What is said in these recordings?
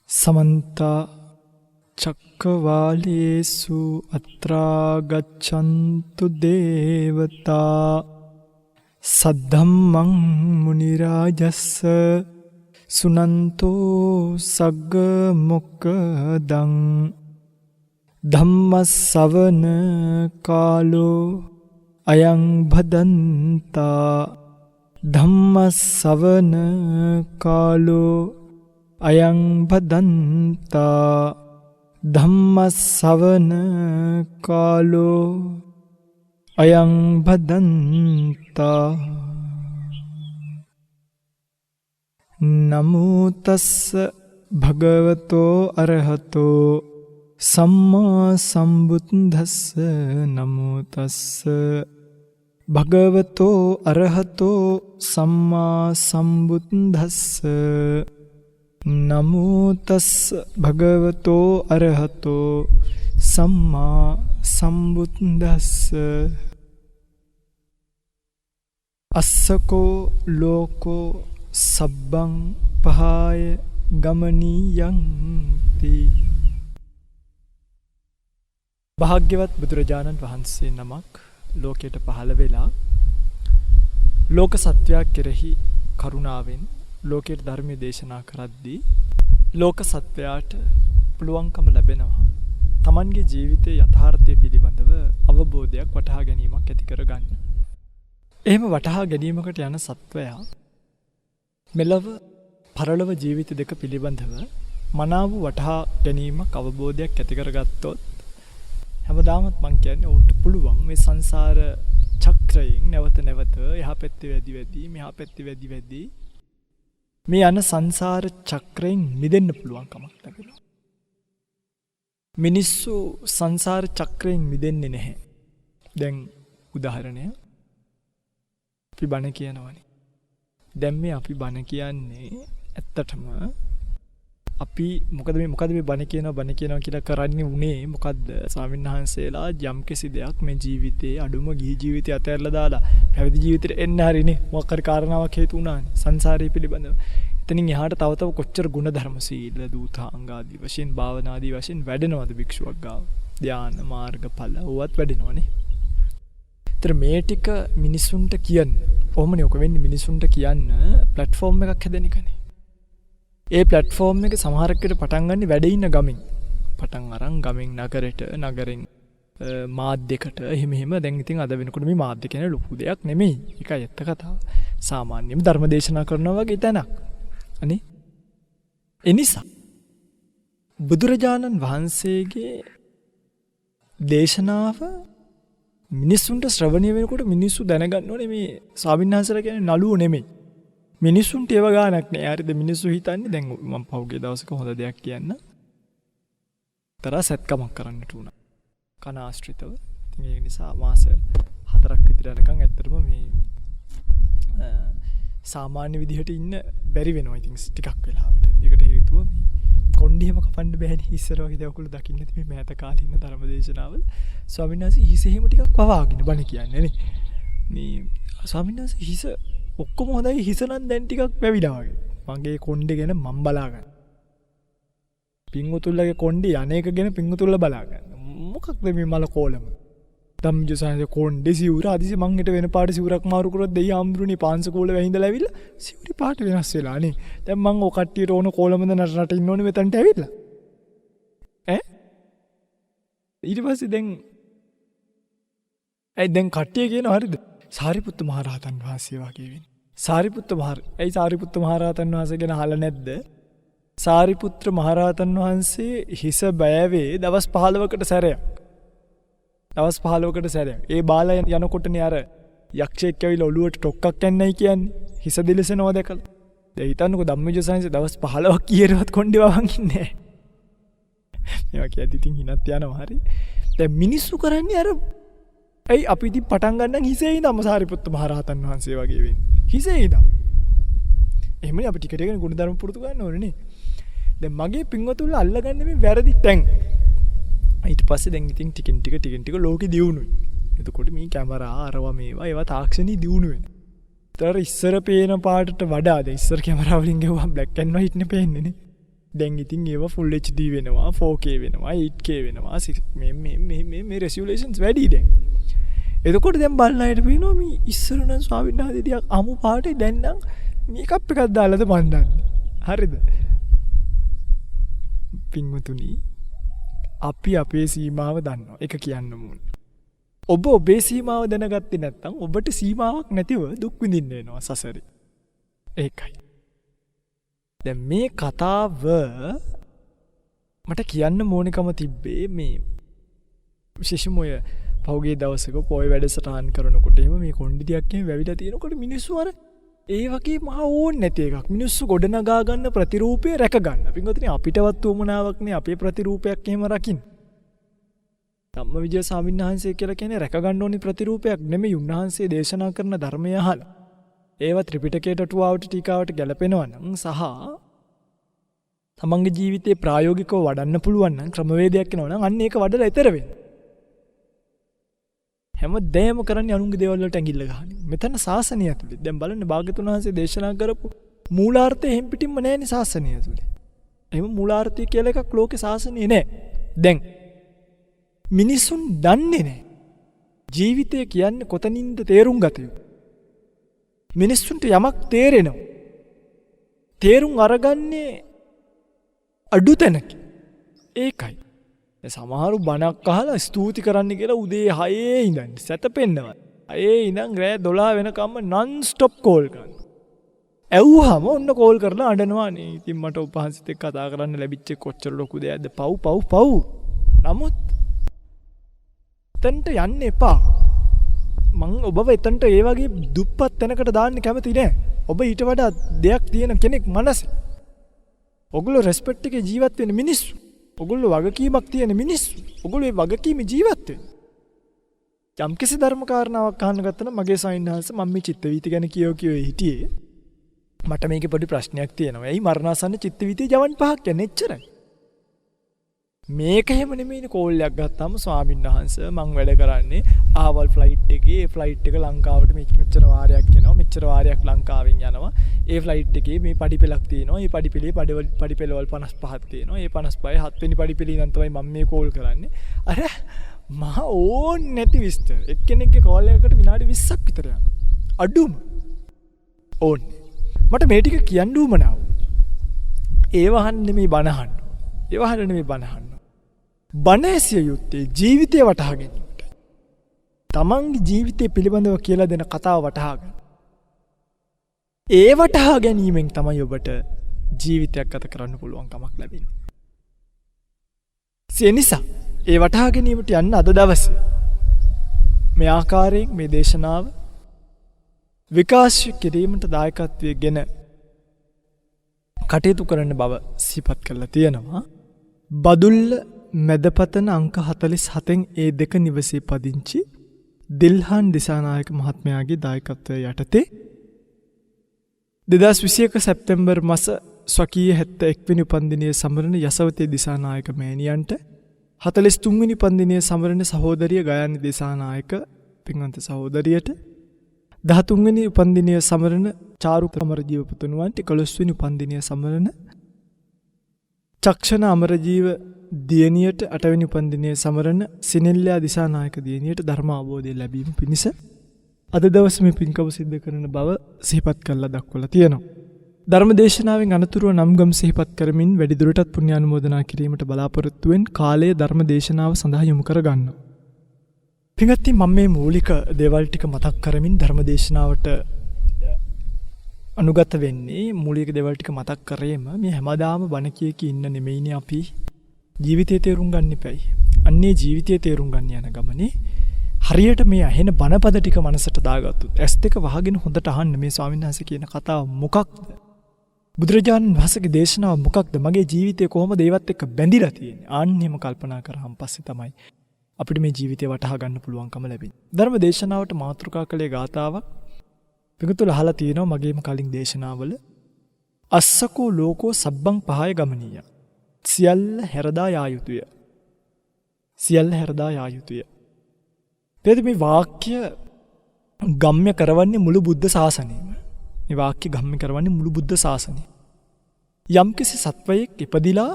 समन्त चक्रवालेषु अत्रा गच्छन्तु देवता सद्धम्मं मुनिराजस्स सुनन्तो सग्ग मुक्कदं धम्मसवन कालो अयं भदन्ता धम्मसवन कालो अयं भदन्ता धम्मसवन कालो अयं भदन्ता नमो तस्स भगवतो अरहतो सम्मा सम्बुद्धस्स नमो तस्स भगवतो अरहतो सम्मा सम्बुद्धस्स नमो तस्स भगवतो अरहतो सम्मा सम्बुद्धस्स अस्सको लोको सब्बं पहाय गमनीयन्ति භාග්‍යවත් බුදුරජාණන් වහන්සේ නමක් ලෝකයට පහළ වෙලා ලෝක සත්වයා කෙරෙහි කරුණාවෙන් ලෝකයට ධර්මය දේශනා කරද්දී ලෝක සත්වයාට පුළුවන්කම ලැබෙනවා තමන්ගේ ජීවිතයේ යථාර්ථය පිළිබඳව අවබෝධයක් වටහා ගැනීමක් ඇති කරගන්න. එහෙම වටහා ගැනීමකට යන සත්වයා මෙලව පරලොව ජීවිත දෙක පිළිබඳව මනාව වටහා ගැනීමක් අවබෝධයක් ඇති කරගත්තොත් හැමදාමත් මං කියන්නේ උන්ට පුළුවන් මේ සංසාර චක්‍රයෙන් නැවත නැවත එහා පැත්තේ වැඩි වැඩි මෙහා පැත්තේ වැඩි වැඩි මේ යන සංසාර චක්‍රයෙන් මිදෙන්න පුළුවන් කමක් ලැබෙනවා. මිනිස්සු සංසාර චක්‍රයෙන් මිදෙන්නේ නැහැ. දැන් උදාහරණය අපි බණ කියනවනේ. දැන් මේ අපි බණ කියන්නේ ඇත්තටම අපි මොකද මේ බණ කියනවා කියලා කරන්නේ උනේ මොකද්ද? ස්වාමීන් වහන්සේලා යම්කිසි දෙයක් මේ ජීවිතේ අඩුම ගිහි ජීවිතය අතහැරලා දාලා පැවිදි ජීවිතේට එන්න හරිනේ මොකක් හරි කාරණාවක් හේතු වුණානේ සංසාරය පිළිබඳව. එතනින් එහාට තව කොච්චර ගුණ ධර්ම සීල දූතාංග ආදී වශයෙන් භාවනා ආදී වශයෙන් වැඩෙනවද භික්ෂුවක් ගාව? ධාන මාර්ගඵල ඕවත් වැඩෙනවනේ. ඒතර මේ ටික මිනිසුන්ට කියන්න. කොහොමනේ ඔක වෙන්නේ මිනිසුන්ට කියන්න ප්ලැට්ෆෝම් එකක් හැදෙන එකනේ. ඒ ප්ලැට්ෆෝම් එක සමහරකට පටන් ගන්න වැඩ ඉන්න ගමින් පටන් අරන් ගමින් නගරෙට නගරෙන් මාධ්‍යකට එහෙම දැන් ඉතින් අද වෙනකොට මේ මාධ්‍ය කියන්නේ ලොකු දෙයක් නෙමෙයි. ඒකයි ඇත්ත කතාව. සාමාන්‍යයෙන් ධර්ම දේශනා කරනවා වගේ තැනක්. අනේ එනිසා බුදුරජාණන් වහන්සේගේ දේශනාව මිනිසුන්ට ශ්‍රවණය වෙනකොට මිනිස්සු දැනගන්න ඕනේ මේ ස්වාමීන් වහන්සේලා කියන්නේ නළුවෝ නෙමෙයි. මිනිස්සුන්ට ඒව ගානක් නෑ. හරිද? මිනිස්සු හිතන්නේ දැන් මම පහුගිය දවසක හොඳ දෙයක් කියන්න. තරහ සත්කමක් කරන්නට උනා. කන ආශ්‍රිතව. ඉතින් ඒක නිසා මාස 4ක් විතර යනකම් ඇත්තටම මේ සාමාන්‍ය විදිහට ඉන්න බැරි වෙනවා. ඉතින් ටිකක් වෙලාවට. ඒකට හේතුව මේ කොණ්ඩියම කපන්න බෑනේ. ඉස්සර වගේ දේවල් දකින්න තිබේ මෑත කාලේ ඉන්න ධර්මදේශනාවල. ස්වාමීන් වහන්සේ හිසෙහිම ටිකක් පවාගෙන බණ කියන්නේ නේ. මේ ස්වාමීන් වහන්සේ හිස ඔක්කොම හොඳයි හිස නම් දැන් ටිකක් වැවිලා වගේ. මගේ කොණ්ඩේ ගැන මම බලාගන්න. පිංගුතුල්ලගේ කොණ්ඩේ අනේක ගැන පිංගුතුල්ල බලාගන්න. මොකක්ද මේ මල කෝලම? ධම්මජසාරේ කොණ්ඩේ සිවුර අදිසි මං හිට වෙන පාට සිවුරක් මාරු කරොත් දෙයි ආම්ඳුරුනි පාංශ කෝල වැහිඳලා ඇවිල්ලා සිවුරි පාට වෙනස් වෙලා නේ. දැන් මං ඔය කට්ටියට ඕන කෝලමද නටනට ඉන්න ඕනේ මෙතනට ඇවිල්ලා. ඊට පස්සේ දැන් කට්ටිය කියනවා හරිද? සාරිපුත්ත මහරහතන් වහන්සේ වගේ වෙන්නේ. සාරිපුත්ත මහරහතන් වහන්සේ ගැන අහලා නැද්ද? සාරිපුත්‍ර මහරහතන් වහන්සේ හිස බෑවේ දවස් 15කට සැරයක්. ඒ බාල යනකොටනේ අර යක්ෂයෙක් ඇවිල්ලා ඔළුවට ටොක්ක්ක් යන්නයි කියන්නේ. හිස දිලසනවා දැකලා. දැන් හිතන්නකෝ ධම්මජසාරේ දවස් 15ක් කීරවත් කොණ්ඩේ වහන් ඉන්නේ නැහැ. මේවා කියද්දි ඉතින් හිනත් යනවා හරි. දැන් මිනිස්සු කරන්නේ අර ඇයි අපි ඉතින් පටන් ගන්න හිසේ ඉඳන්ම සාරිපුත්ත මහරහතන් වහන්සේ වගේ වෙන්නේ. හිසේ ඉඳන්. එහෙමනේ අපි ටික ටික ගුණධර්ම පුරුදු ගන්න ඕනේ නේ. දැන් මගේ පින්වතුන්ලා අල්ලගන්නේ මේ වැරදි තැන්. ඊට පස්සේ දැන් ඉතින් ටිකෙන් ටික ලෝකෙ දියුණුයි. එතකොට මේ කැමරා අරවා මේවා තාක්ෂණي දියුණු වෙනවා. තර ඉස්සර පේන පාටට වඩා දැන් ඉස්සර කැමරා වලින් ගෙවුවා බ්ලැක් ඇන්ඩ් වයිට් නේ පේන්නේ නේ. දැන් ඉතින් ඒවා full HD වෙනවා 4K වෙනවා 8K වෙනවා මේ resolutions වැඩි දැන්. එතකොට දැන් බලන අයට පේනවා මේ ඉස්සර නම් ස්වාමීන් වහන්සේ ටිකක් අමු පාටේ දැන් නම් මේකප් එකක් දාලාද මන් දන්නේ. හරිද? පින්වතුනි අපි අපේ සීමාව දන්නවා. ඒක කියන්න ඕනේ. ඔබ ඔබේ සීමාව දැනගත්තේ නැත්නම් ඔබට සීමාවක් නැතිව දුක් විඳින්න වෙනවා සසරේ. ඒකයි. දැන් මේ කතාව මට කියන්න ඕනෙකම තිබ්බේ මේ විශේෂම ඔය පහුගිය දවසක පොය වැඩසටහන් කරනකොට එහෙම මේ කොණ්ඩිතියක් එහෙම වැවිලා තියෙනකොට මිනිස්සු අර ඒ වගේ මහා ඕන් නැති එකක් මිනිස්සු ගොඩනගා ගන්න ප්‍රතිරූපය රැක ගන්න. පින්වතුනි අපිටවත් උමනාවක් නේ අපේ ප්‍රතිරූපයක් එහෙම රකින්න. ධම්මවිජය ස්වාමීන් වහන්සේ කියලා කියන්නේ රැක ගන්න ඕනි ප්‍රතිරූපයක් නෙමෙයි. උන්වහන්සේ දේශනා කරන ධර්මය අහලා ඒවා ත්‍රිපිටකයට ටුවාවට ටීකාවට ගැලපෙනවා නම් සහ තමන්ගේ ජීවිතේ ප්‍රායෝගිකව වඩන්න පුළුවන් නම් ක්‍රමවේදයක් වෙනවා නම් අන්න ඒක වඩලා ඈතර වෙන්න. හැමදේම කරන්නේ අනුන්ගේ දේවල් වලට ඇඟිල්ල ගහන්නේ. මෙතන සාසනය ඇතුලේ. දැන් බලන්න භාග්‍යතුන් වහන්සේ දේශනා කරපු මූලාර්ථය එහෙම් පිටින්ම නැහැනේ සාසනය ඇතුලේ. එහෙම මූලාර්ථය කියලා එකක් ලෝකේ සාසනයේ නැහැ. දැන් මිනිසුන් දන්නේ නැහැ. ජීවිතය කියන්නේ කොතනින්ද තේරුම් ගත යුතු. මිනිස්සුන්ට යමක් තේරෙනවා. තේරුම් අරගන්නේ අඩු තැනක. ඒකයි. සමහරු බණක් අහලා ස්තුති කරන්න කියලා උදේ 6 ඉඳන් සැතපෙන්නවා. 6 ඉඳන් රෑ 12 වෙනකම්ම non stop කෝල් කරනවා. ඇව්වහම ඔන්න කෝල් කරලා අඬනවා නේ. ඉතින් මට උපහාසිත එක්ක කතා කරන්න ලැබිච්ච කොච්චර ලොකු දෙයක්ද පව්. නමුත් එතනට යන්න එපා. මං ඔබව එතනට ඒ වගේ දුප්පත් තැනකට දාන්න කැමති නෑ. ඔබ ඊට වඩා දෙයක් තියෙන කෙනෙක් මනසේ. ඔගොල්ලෝ රෙස්පෙක්ට් එකේ ජීවත් වෙන මිනිස්සු. ඔගොල්ලෝ වගකීමක් තියෙන මිනිස්සු. ඔගොල්ලෝ මේ වගකීමේ ජීවත් වෙන්න. යම් කිසි ධර්ම කාරණාවක් අහන්න ගත්තා නම් මගේ සයින්හන්ස මම මේ චිත්ත වීති ගැන කියෝ හිටියේ. මට මේකේ පොඩි ප්‍රශ්නයක් තියෙනවා. එයි මරණාසන්න චිත්ත වීතිය ජවන් 5ක් යන්නේ එච්චරයි. මේක එහෙම නෙමෙයිනේ කෝල් එකක් ගත්තාම ස්වාමීන් වහන්සේ මං වැඩ කරන්නේ ආවල් ෆ්ලයිට් එකේ ෆ්ලයිට් එක ලංකාවට මෙච්චර වාරයක් එනවා මෙච්චර වාරයක් ලංකාවෙන් යනවා ඒ ෆ්ලයිට් එකේ මේ පඩිපෙලක් තියෙනවා ඒ පඩිපෙලේ පඩිපෙලවල් 55ක් තියෙනවා ඒ 55 7 වෙනි පඩිපෙලේ ඉඳන් තමයි මම මේ කෝල් කරන්නේ අර මහා ඕන් නැති විස්තර එක්කෙනෙක්ගේ කෝල් එකකට විනාඩි 20ක් විතර යනවා අඩුම ඕන් මට මේ ටික කියන්න උවමනාව ඒ වහන්න නෙමෙයි බනහන්න ඒ වහන්න නෙමෙයි බනහන්න බණ ඇසිය යුත්තේ ජීවිතය වටහා ගැනීමට. තමන්ගේ ජීවිතය පිළිබඳව කියලා දෙන කතාව වටහා ගන්න. ඒ වටහා ගැනීමෙන් තමයි ඔබට ජීවිතයක් ගත කරන්න පුළුවන් කමක් ලැබෙන්නේ. ඒ නිසා ඒ වටහා ගැනීමට යන්න අද දවසේ මේ ආකාරයෙන් මේ දේශනාව විකාශය කිරීමට දායකත්වයේ ගෙන කටයුතු කරන්න බව සිහිපත් කරලා තියෙනවා. බදුල්ල මැදපතන අංක 47න් ඒ දෙක නිවසේ පදිංචි දිල්හාන් දිසානායක මහත්මයාගේ දායකත්වය යටතේ 2021 සැප්තැම්බර් මාස ස්වකීය 71 වෙනි උපන්දිනය සමරන යසවතී දිසානායක මෑණියන්ට 43 වෙනි උපන්දිනය සමරන සහෝදරිය ගයානි දිසානායක පින්වන්ත සහෝදරියට 13 වෙනි උපන්දිනය සමරන චාරු අමරජීව පුතුණුවන්ට 11 වෙනි උපන්දිනය සමරන චක්ෂණ අමරජීව දියණියට 8 වෙනි උපන්දිනය සමරන සිනෙල්ලා දිසානායක දියණියට ධර්ම අවබෝධය ලැබීම පිණිස අද දවසේ මේ පින්කම සිද්ධ කරන බව සිහිපත් කරලා දක්වලා තියෙනවා. ධර්ම දේශනාවෙන් අනතුරුව නම්ගම් සිහිපත් කරමින් වැඩිදුරටත් පුණ්‍ය අනුමෝදනා කිරීමට බලාපොරොත්තු වෙන කාලයේ ධර්ම දේශනාව සඳහා යොමු කර ගන්නවා. පින්වත්නි මම මේ මූලික දේවල් ටික මතක් කරමින් ධර්ම දේශනාවට අනුගත වෙන්නේ මූලික දේවල් ටික මතක් කරේම මේ හැමදාම බණ කියකී ඉන්න නෙමෙයිනේ අපි ජීවිතය තේරුම් ගන්න එපයි. අන්නේ ජීවිතය තේරුම් ගන්න යන ගමනේ හරියට මේ ඇහෙන බණපද ටික මනසට දාගත්තොත් ඇස් දෙක වහගෙන හොඳට අහන්න මේ ස්වාමීන් වහන්සේ කියන කතාව මොකක්ද? බුදුරජාණන් වහන්සේගේ දේශනාව මොකක්ද? මගේ ජීවිතය කොහොමද ඒවත් එක්ක බැඳිලා තියෙන්නේ? ආන්නෙම කල්පනා කරාම පස්සේ තමයි අපිට මේ ජීවිතය වටහා ගන්න පුළුවන්කම ලැබෙන්නේ. ධර්ම දේශනාවට මාතෘකා කළේ ගාතාවක් පිටුතුල අහලා තියෙනවා මගේම කලින් දේශනාවල අස්සකෝ ලෝකෝ සබ්බං පහය ගමනීය සියල්ල හැරදා යා යුතුය. සියල්ල හැරදා යා යුතුය. මේ වාක්‍ය ගම්ම්‍ය කරවන්නේ මුළු බුද්ධ ශාසනයම. මේ වාක්‍ය ගම්ම්‍ය කරවන්නේ මුළු බුද්ධ ශාසනය. යම්කිසි සත්වයෙක් ඉපදිලා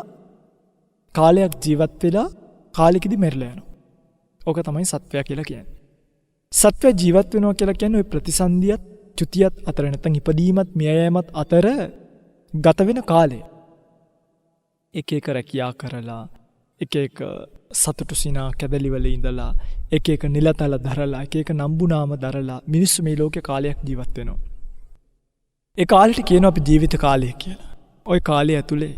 කාලයක් ජීවත් වෙලා කාලෙකදී මැරිලා යනවා. ඕක තමයි සත්වයා කියලා කියන්නේ. සත්වයා ජීවත් වෙනවා කියලා කියන්නේ ওই ප්‍රතිසන්දියත් චුතියත් අතර නැත්නම් ඉපදීමත් මියයෑමත් අතර ගත වෙන කාලය. එක එක රැකියා කරලා එක එක සතුටු සිනා කැදලිවල ඉඳලා එක එක නිලතල දරලා එක එක නම්බුනාම දරලා මිනිස්සු මේ ලෝකේ කාලයක් ජීවත් වෙනවා. ඒ කාලෙට කියනවා අපි ජීවිත කාලය කියලා. ওই කාලය ඇතුලේ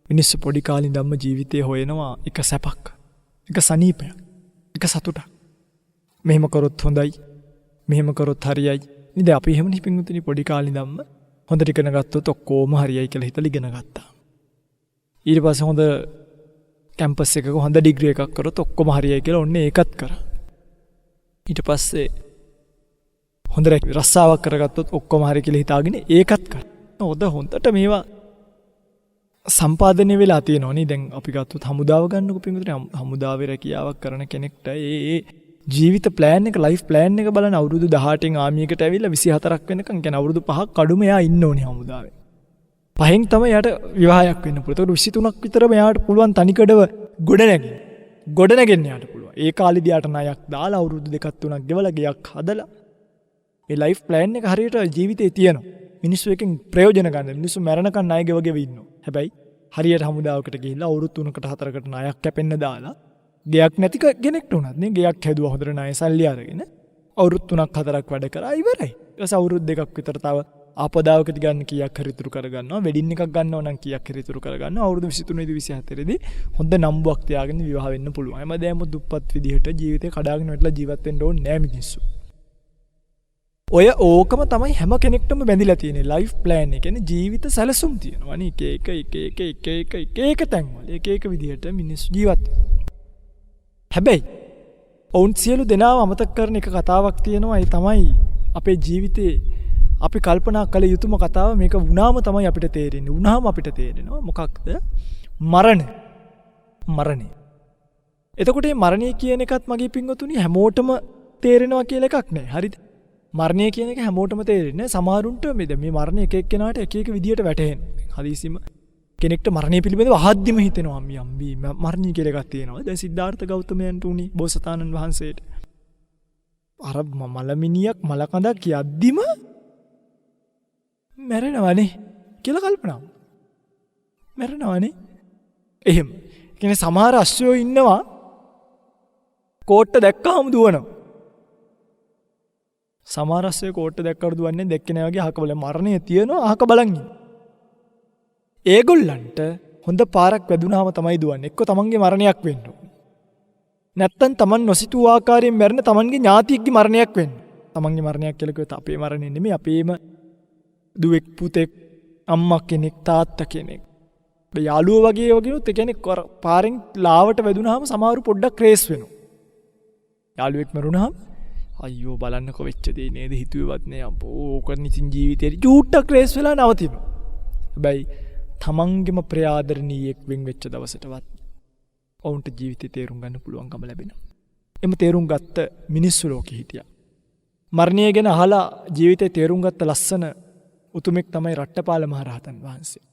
මිනිස්සු පොඩි කාලේ ඉඳන්ම ජීවිතේ හොයනවා එක සැපක්, එක සනීපයක්, එක සතුටක්. මෙහෙම කරොත් හොඳයි, මෙහෙම කරොත් හරියයි. නේද? අපි එහෙම නිපින්තුනි පොඩි කාලේ ඉඳන්ම හොඳට ඉගෙන ගත්තොත් ඔක්කොම හරියයි කියලා හිතලා ඉගෙන ගත්තා. ඊට පස්සේ හොඳ කැම්පස් එකක හොඳ ඩිග්‍රී එකක් කරොත් ඔක්කොම හරියයි කියලා ඔන්න ඒකත් කරා. ඊට පස්සේ හොඳ රස්සාවක් කරගත්තොත් ඔක්කොම හරි කියලා හිතාගෙන ඒකත් කරා. හොඳට මේවා සම්පාදනය වෙලා තියෙනවා නේ. දැන් අපි ගත්තොත් හමුදාව ගන්නකො පින්විතනේ, හමුදාවේ රැකියාවක් කරන කෙනෙක්ට ඒ ජීවිත ප්ලෑන් එක, ලයිෆ් ප්ලෑන් එක බලන අවුරුදු 18න් ආමියකට ඇවිල්ලා 24ක් වෙනකන් කියන්නේ අවුරුදු 5ක් කඩුම එයා ඉන්න ඕනේ හමුදාවේ. 5න් තමයි යාට විවාහයක් වෙන්න පුළුවන්. ඒකට 23ක් විතර මෙයාට පුළුවන් තනිකඩව ගොඩනැගෙන්න යාට පුළුවන්. ඒ කාලෙදී යාට ණයක් දාලා අවුරුදු 2ක් 3ක් ගෙවලා ගයක් හදලා මේ ලයිෆ් ප්ලෑන් එක හරියට ජීවිතේ තියෙනවා. මිනිස්සු එකෙන් ප්‍රයෝජන ගන්න. මිනිස්සු මැරෙනකන් ණය ගෙවගෙව ඉන්නවා. හැබැයි හරියට හමුදාවකට ගිහිල්ලා අවුරුදු 3කට 4කට ණයක් කැපෙන්න දාලා ගයක් නැති කෙනෙක්ට උනත් නේ ගයක් හැදුවා හොඳට ණය සල්ලි අරගෙන අවුරුදු 3ක් 4ක් වැඩ කරා ඉවරයි. ඊට පස්සේ අවුරුදු 2ක් විතර තව ආපදාවකදී ගන්න කීයක් හරි ඉතුරු කරගන්නවා. වෙඩින් එකක් ගන්නවා නම් කීයක් හරි ඉතුරු කරගන්නවා. අවුරුදු 23 24 දී හොඳ නම්බුවක් තියාගෙන විවාහ වෙන්න පුළුවන්. හැමදේම දුප්පත් විදිහට ජීවිතේ කඩාගෙන වැටලා ජීවත් වෙන්න ඕනේ නෑ මිනිස්සු. ඔය ඕකම තමයි හැම කෙනෙක්ටම බැඳිලා තියෙන්නේ. ලයිෆ් ප්ලෑන් එක කියන්නේ ජීවිත සැලසුම් තියෙනවා නේ. එක තැන්වල එක විදිහට මිනිස්සු ජීවත් වෙනවා. හැබැයි ඔවුන් සියලු දෙනාම අමතක කරන එක කතාවක් තියෙනවා. ඒ තමයි අපේ ජීවිතේ අපි කල්පනා කළ යුතුම කතාව. මේක වුණාම තමයි අපිට තේරෙන්නේ. වුණාම අපිට තේරෙනවා මොකක්ද? මරණය. එතකොට මේ මරණය කියන එකත් මගේ පින්වතුනි හැමෝටම තේරෙනවා කියලා එකක් නෑ. හරිද? මරණය කියන එක හැමෝටම තේරෙන්නේ. සමහරුන්ට මේ මරණය එක එක්කෙනාට එක එක විදියට වැටහෙනවා. හදිසියෙම කෙනෙක්ට මරණය පිළිබඳව අහද්දිම හිතෙනවා අම්මි මරණය කියලා එකක් තියෙනවා. දැන් සිද්ධාර්ථ ගෞතමයන්ට උනි බෝසතාණන් වහන්සේට අර මලමිනියක් මලකඳක් යද්දිම මැරෙනවනේ කියලා කල්පනා වුණා. මැරෙනවනේ. එහෙම. කියන්නේ සමහර අශ්වයෝ ඉන්නවා කෝට්ට දැක්කහම දුවනවා. සමහර අශ්වයෝ කෝට්ට දැක්කට දුවන්නේ දැක්කේ නැහැ වගේ අහක බලන මරණය තියෙනවා අහක බලන් ඉන්නේ. ඒගොල්ලන්ට හොඳ පාරක් වැදුනහම තමයි දුවන්නේ. එක්ක තමන්ගේ මරණයක් වෙන්න ඕනේ. නැත්තම් තමන් නොසිතූ ආකාරයෙන් මැරෙන තමන්ගේ ඥාතියෙක්ගේ මරණයක් වෙන්න. තමන්ගේ මරණයක් කියලා කිව්වොත් අපේ මරණය නෙමෙයි, අපේම දුවෙක් පුතෙක් අම්මා කෙනෙක් තාත්තා කෙනෙක් යාළුවෝ වගේ වගේනොත් ඒ කියන්නේ පාරෙන් ලාවට වැදුනහම සමහරු පොඩ්ඩක් ක්‍රේස් වෙනවා. යාළුවෙක් මරුණාම අයියෝ බලන්නකො වෙච්ච දේ නේද හිතුවේවත් නෑ අපෝ ඕක නිසින් ජීවිතේ චූට්ටක් ක්‍රේස් වෙලා නවතිනවා. හැබැයි තමන්ගේම ප්‍රියාදරණීයෙක් වෙන් වෙච්ච දවසටවත් ඔවුන්ට ජීවිතේ තේරුම් ගන්න පුළුවන්කම ලැබෙනවා. එම තේරුම් ගත්ත මිනිස්සු ලෝකෙ හිටියා. මරණය ගැන අහලා ජීවිතේ තේරුම් ගත්ත ලස්සන උතුමෙක් තමයි රට්ටපාල මහරහතන් වහන්සේ.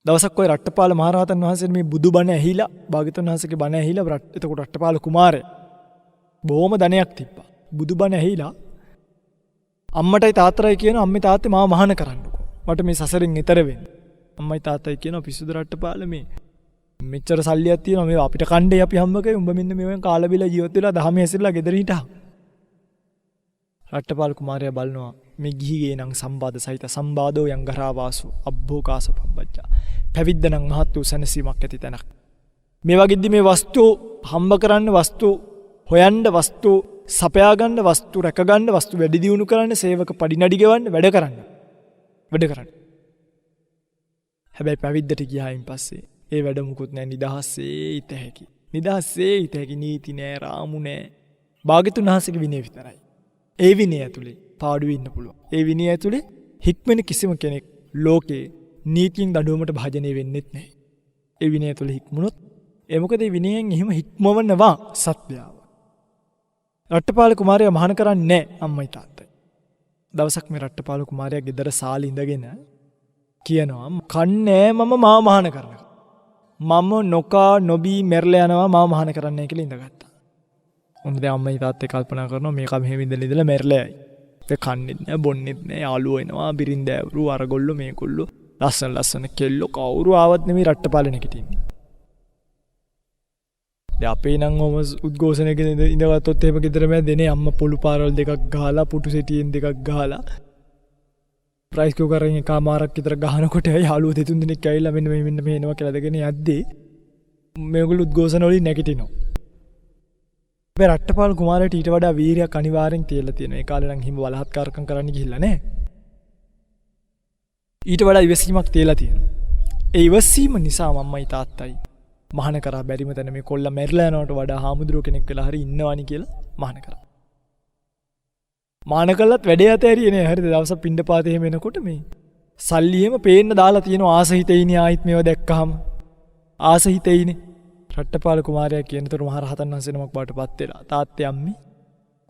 දවසක් ඔය රට්ටපාල මහරහතන් වහන්සේ මේ බුදුබණ ඇහිලා භාග්‍යවතුන් වහන්සේගේ බණ ඇහිලා එතකොට රට්ටපාල කුමාරයා බොහොම ධනයක් තිබ්බා. බුදුබණ ඇහිලා අම්මටයි තාත්තටයි කියන අම්මේ තාත්තේ මාව මහාන කරන්නකෝ. මට මේ සසරෙන් ඈතර වෙන්න. අම්මයි තාත්තයි කියනවා පිස්සුද රට්ටපාල මේ මෙච්චර සල්ලියක් තියෙනවා මේ අපිට කණ්ඩේ අපි හම්බකේ උඹ මෙන්න මේවෙන් කාලා බිලා ජීවත් වෙලා දහම හැසිරලා ගෙදර හිටා. රට්ටපාල කුමාරයා බලනවා මේ ගිහිගේ නම් සම්බාධ සහිත සම්බාධෝ යං ගරාවාසු අබ්බෝකාස පබ්බජ්ජා. පැවිද්ද නම් මහත් වූ සැනසීමක් ඇති තැනක්. මේ වගේදී මේ වස්තු හම්බ කරන්න, වස්තු හොයන්න, වස්තු සපයා ගන්න, වස්තු රැක ගන්න, වස්තු වැඩි දියුණු කරන්න, සේවක පඩිනඩි ගෙවන්න, වැඩ කරන්න. හැබැයි පැවිද්දට ගියායින් පස්සේ ඒ වැඩ මුකුත් නැහැ. නිදහසේ ඉත හැකි. නීති නෑ, රාමු නෑ. භාග්‍යවතුන් වහන්සේගේ විනය විතරයි. ඒ විනය ඇතුලේ පාඩු වෙන්න පුළුවන්. ඒ විනය ඇතුලේ හික්මෙන කිසිම කෙනෙක් ලෝකේ නීතියෙන් දඬුවමට භාජනය වෙන්නෙත් නැහැ. ඒ විනය ඇතුලේ හික්මුණොත් ඒ මොකද ඒ විනයෙන් එහෙම හික්මවනවා සත්‍යව. රට්ටපාල කුමාරයා මහාන කරන්නේ නැහැ අම්මයි තාත්තයි. දවසක් මේ රට්ටපාල කුමාරයා ගෙදර සාලේ ඉඳගෙන කියනවා කන්නේ මම මාව මහාන කරනවා. මම නොකා නොබී මැරලා යනවා මාව මහාන කරන්නයි කියලා ඉඳගත්තා. උන් දැන් අම්මයි තාත්තේ කල්පනා කරනවා මේක මෙහෙම ඉඳලා මැරලා යයි. ඒ කන්නේත් නෑ බොන්නේත් නෑ යාළුවෝ එනවා බිරින්දෑවරු අරගොල්ලෝ මේගොල්ලෝ ලස්සන කෙල්ලෝ කවුරු ආවත් නෙමෙයි රට්ටපාලේ නැගිටින්නේ. දැන් අපේ නම් ඔම උද්ඝෝෂණයක ඉඳගත්තොත් එහෙම ගෙදර මෑ දෙනේ අම්මා පොළු පාරවල් දෙකක් ගහලා පුටු සෙටියෙන් දෙකක් ගහලා ප්‍රයිස් කෝකරෙන් එකමාරක් විතර ගහනකොට යාළුවෝ දෙතුන් දෙනෙක් ඇවිල්ලා මෙන්න මේ එනවා කියලා දෙගෙන යද්දී මේගොල්ලෝ උද්ඝෝෂණ වලින් නැගිටිනවා. මේ රට්ටපාල කුමාරයාට ඊට වඩා වීරියක් අනිවාර්යෙන් තියලා තියෙනවා. ඒ කාලේ නම් හිම බලහත්කාරකම් කරන්න ගිහිල්ලා නැහැ. ඊට වඩා ඉවසීමක් තියලා තියෙනවා. ඒ ඉවසීම නිසා මම්මයි තාත්තයි මහාන කරා බැරිම තැන මේ කොල්ලා මැරිලා යනවට වඩා හාමුදුරුව කෙනෙක් වෙලා හරි ඉන්නවනි කියලා මහාන කරා. මහාන කළත් වැඩේ ඇතෑරියේ නෑ. හරිද? දවසක් පින්ඩපාතේ එහෙම එනකොට මේ සල්ලි එහෙම පේන්න දාලා තියෙනවා ආසහිතයිනේ ආයිත් මේව දැක්කහම. ආසහිතයිනේ. රට්ටපාල කුමාරයා කියනතර මහ රහතන් වහන්සේ නමක් බාටපත් වෙලා තාත්තේ අම්මි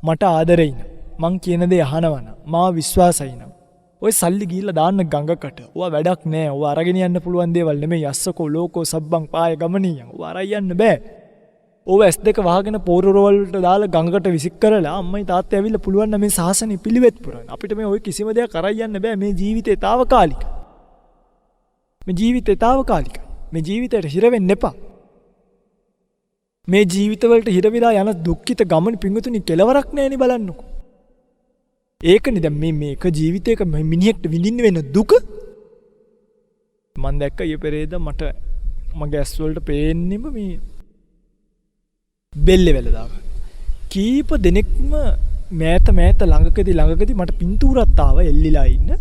මට ආදරෙයින. මං කියන දේ අහනවන. මාව විශ්වාසයින. ඔය සල්ලි ගිහිල්ලා දාන්න ගඟකට. ඔවා වැඩක් නෑ. ඔවා අරගෙන යන්න පුළුවන් දේවල් නෙමෙයි. යස්සකෝ ලෝකෝ සබ්බං පාය ගමනියන්. ඔවා අරයි යන්න බෑ. ඔවා S2 වහගෙන පෝරවල වලට දාලා ගඟකට විසික් කරලා අම්මයි තාත්තේ ඇවිල්ලා පුළුවන් නම් මේ සාසනෙ පිළිවෙත් පුරන්න. අපිට මේ ඔය කිසිම දෙයක් අරයි යන්න බෑ. මේ ජීවිතේ తాවකාලිකයි. මේ ජීවිතේ තාවකාලිකයි. මේ ජීවිතයට හිර වෙන්න එපා. මේ ජීවිතවලට හිර වෙලා යන දුක්ඛිත ගමන පිංගුතුනි කෙලවරක් නැහෙනි බලන්නකෝ. ඒකනේ දැන් මේ එක ජීවිතයක මිනිහෙක්ට විඳින්න වෙන දුක මම දැක්ක ඊයේ පෙරේද මට මගේ ඇස් වලට පේන්නෙම මේ බෙල්ල වැලදාගන්න. කීප දෙනෙක්ම මෑත ළඟකදී මට පින්තූරත් ආව එල්ලිලා ඉන්න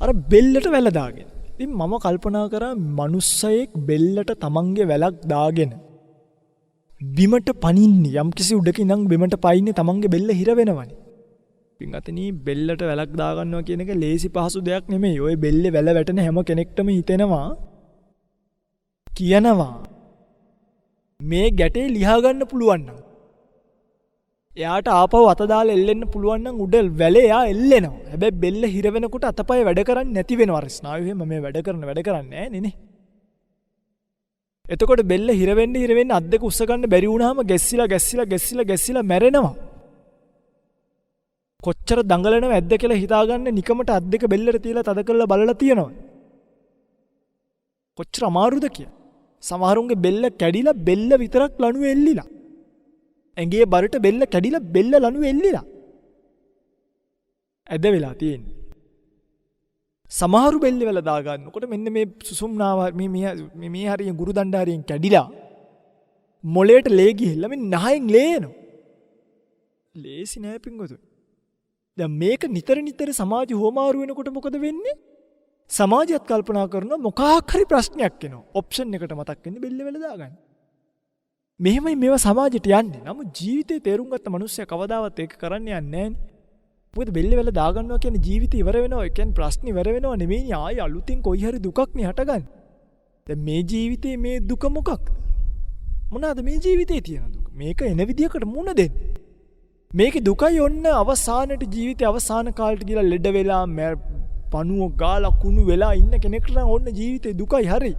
අර බෙල්ලට වැල දාගෙන. ඉතින් මම කල්පනා කරා මිනිස්සෙක් බෙල්ලට තමන්ගේ වැලක් දාගෙන බිමට පනින්නේ යම්කිසි උඩක ඉඳන් බිමට පයින්නේ තමන්ගේ බෙල්ල හිර වෙනවනේ. පින්ගතනි බෙල්ලට වැලක් දාගන්නවා කියන එක ලේසි පහසු දෙයක් නෙමෙයි. ඔය බෙල්ලේ වැල වැටෙන හැම කෙනෙක්ටම හිතෙනවා කියනවා මේ ගැටේ ලියා ගන්න පුළුවන් නම් එයාට ආපහු අත දාලා එල්ලෙන්න පුළුවන් නම් උඩ වැලේ එයා එල්ලෙනවා. හැබැයි බෙල්ල හිර වෙනකොට අතපය වැඩ කරන්නේ නැති වෙනවා. ස්නායු එහෙම මේ වැඩ කරන්නේ නැහැ නේ. එතකොට බෙල්ල හිර වෙන්න අත් දෙක උස්ස ගන්න බැරි වුණාම ගැස්සිලා මැරෙනවා. කොච්චර දඟලනව ඇද්ද කියලා හිතාගන්න නිකමට අත් දෙක බෙල්ලට තියලා තද කරලා බලලා තියෙනවා. කොච්චර අමාරුද කියලා. සමහරුන්ගේ බෙල්ල කැඩිලා බෙල්ල විතරක් ලණුවේ එල්ලිලා. ඇඟේ බරට බෙල්ල කැඩිලා බෙල්ල ලණුවේ එල්ලිලා. ඇද වෙලා තියෙන්නේ. සමහරු බෙල්ල වල දා ගන්නකොට මෙන්න මේ සුසුම්නාව මේ හරිය ගුරු දණ්ඩාරියෙන් කැඩිලා මොලේට ලේ ගිහිල්ලා මේ නහයෙන් ලේ එනවා. ලේසි නෑ පිංගුතුනි. දැන් මේක නිතර සමාජ හොමාරු වෙනකොට මොකද වෙන්නේ? සමාජයත් කල්පනා කරනවා මොකක් හරි ප්‍රශ්නයක් එනවා. ඔප්ෂන් එකට මතක් වෙන්නේ බෙල්ල වල දාගන්න. මෙහෙමයි මේවා සමාජයට යන්නේ. නමුත් ජීවිතේ තේරුම් ගත්ත මිනිස්සයා කවදාවත් ඒක කරන්න යන්නේ නෑනේ. මොකද බෙල්ල වල දාගන්නවා කියන්නේ ජීවිතේ ඉවර වෙනවා. ඒ කියන්නේ ප්‍රශ්න ඉවර වෙනවා නෙමෙයි ආයෙ අලුතින් කොයි හරි දුකක් නේ හටගන්නේ. දැන් මේ ජීවිතේ මේ දුක මොකක්ද? මොනවාද මේ ජීවිතේ තියෙන දුක? මේක එන විදියකට මුණ දෙන්න. මේකේ දුකයි ඔන්න අවසානට ජීවිතේ අවසාන කාලෙට ගිහලා ලෙඩ වෙලා පණුව ගාලා කුණු වෙලා ඉන්න කෙනෙක්ට නම් ඔන්න ජීවිතේ දුකයි හරි.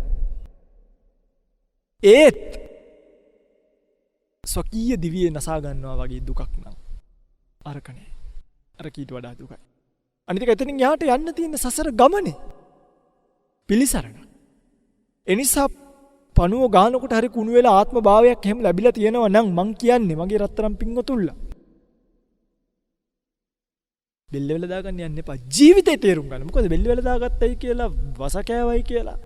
ඒත් ස්වකීය දිවියේ නසා ගන්නවා වගේ දුකක් නම් අරකනේ. අර කීට වඩා දුකයි. අනිත් එක එතනින් යහට යන්න තියෙන සසර ගමනේ පිලිසරණ. එනිසා පණුව ගානකොට හරි කුණු වෙලා ආත්ම භාවයක් එහෙම ලැබිලා තියෙනවා නම් මං කියන්නේ මගේ රත්තරන් පිංගොතුල්ලා. බෙල්ල වල දාගන්න යන්න එපා. ජීවිතේ තේරුම් ගන්න. මොකද බෙල්ල වල දාගත්තයි කියලා වස කෑවයි කියලා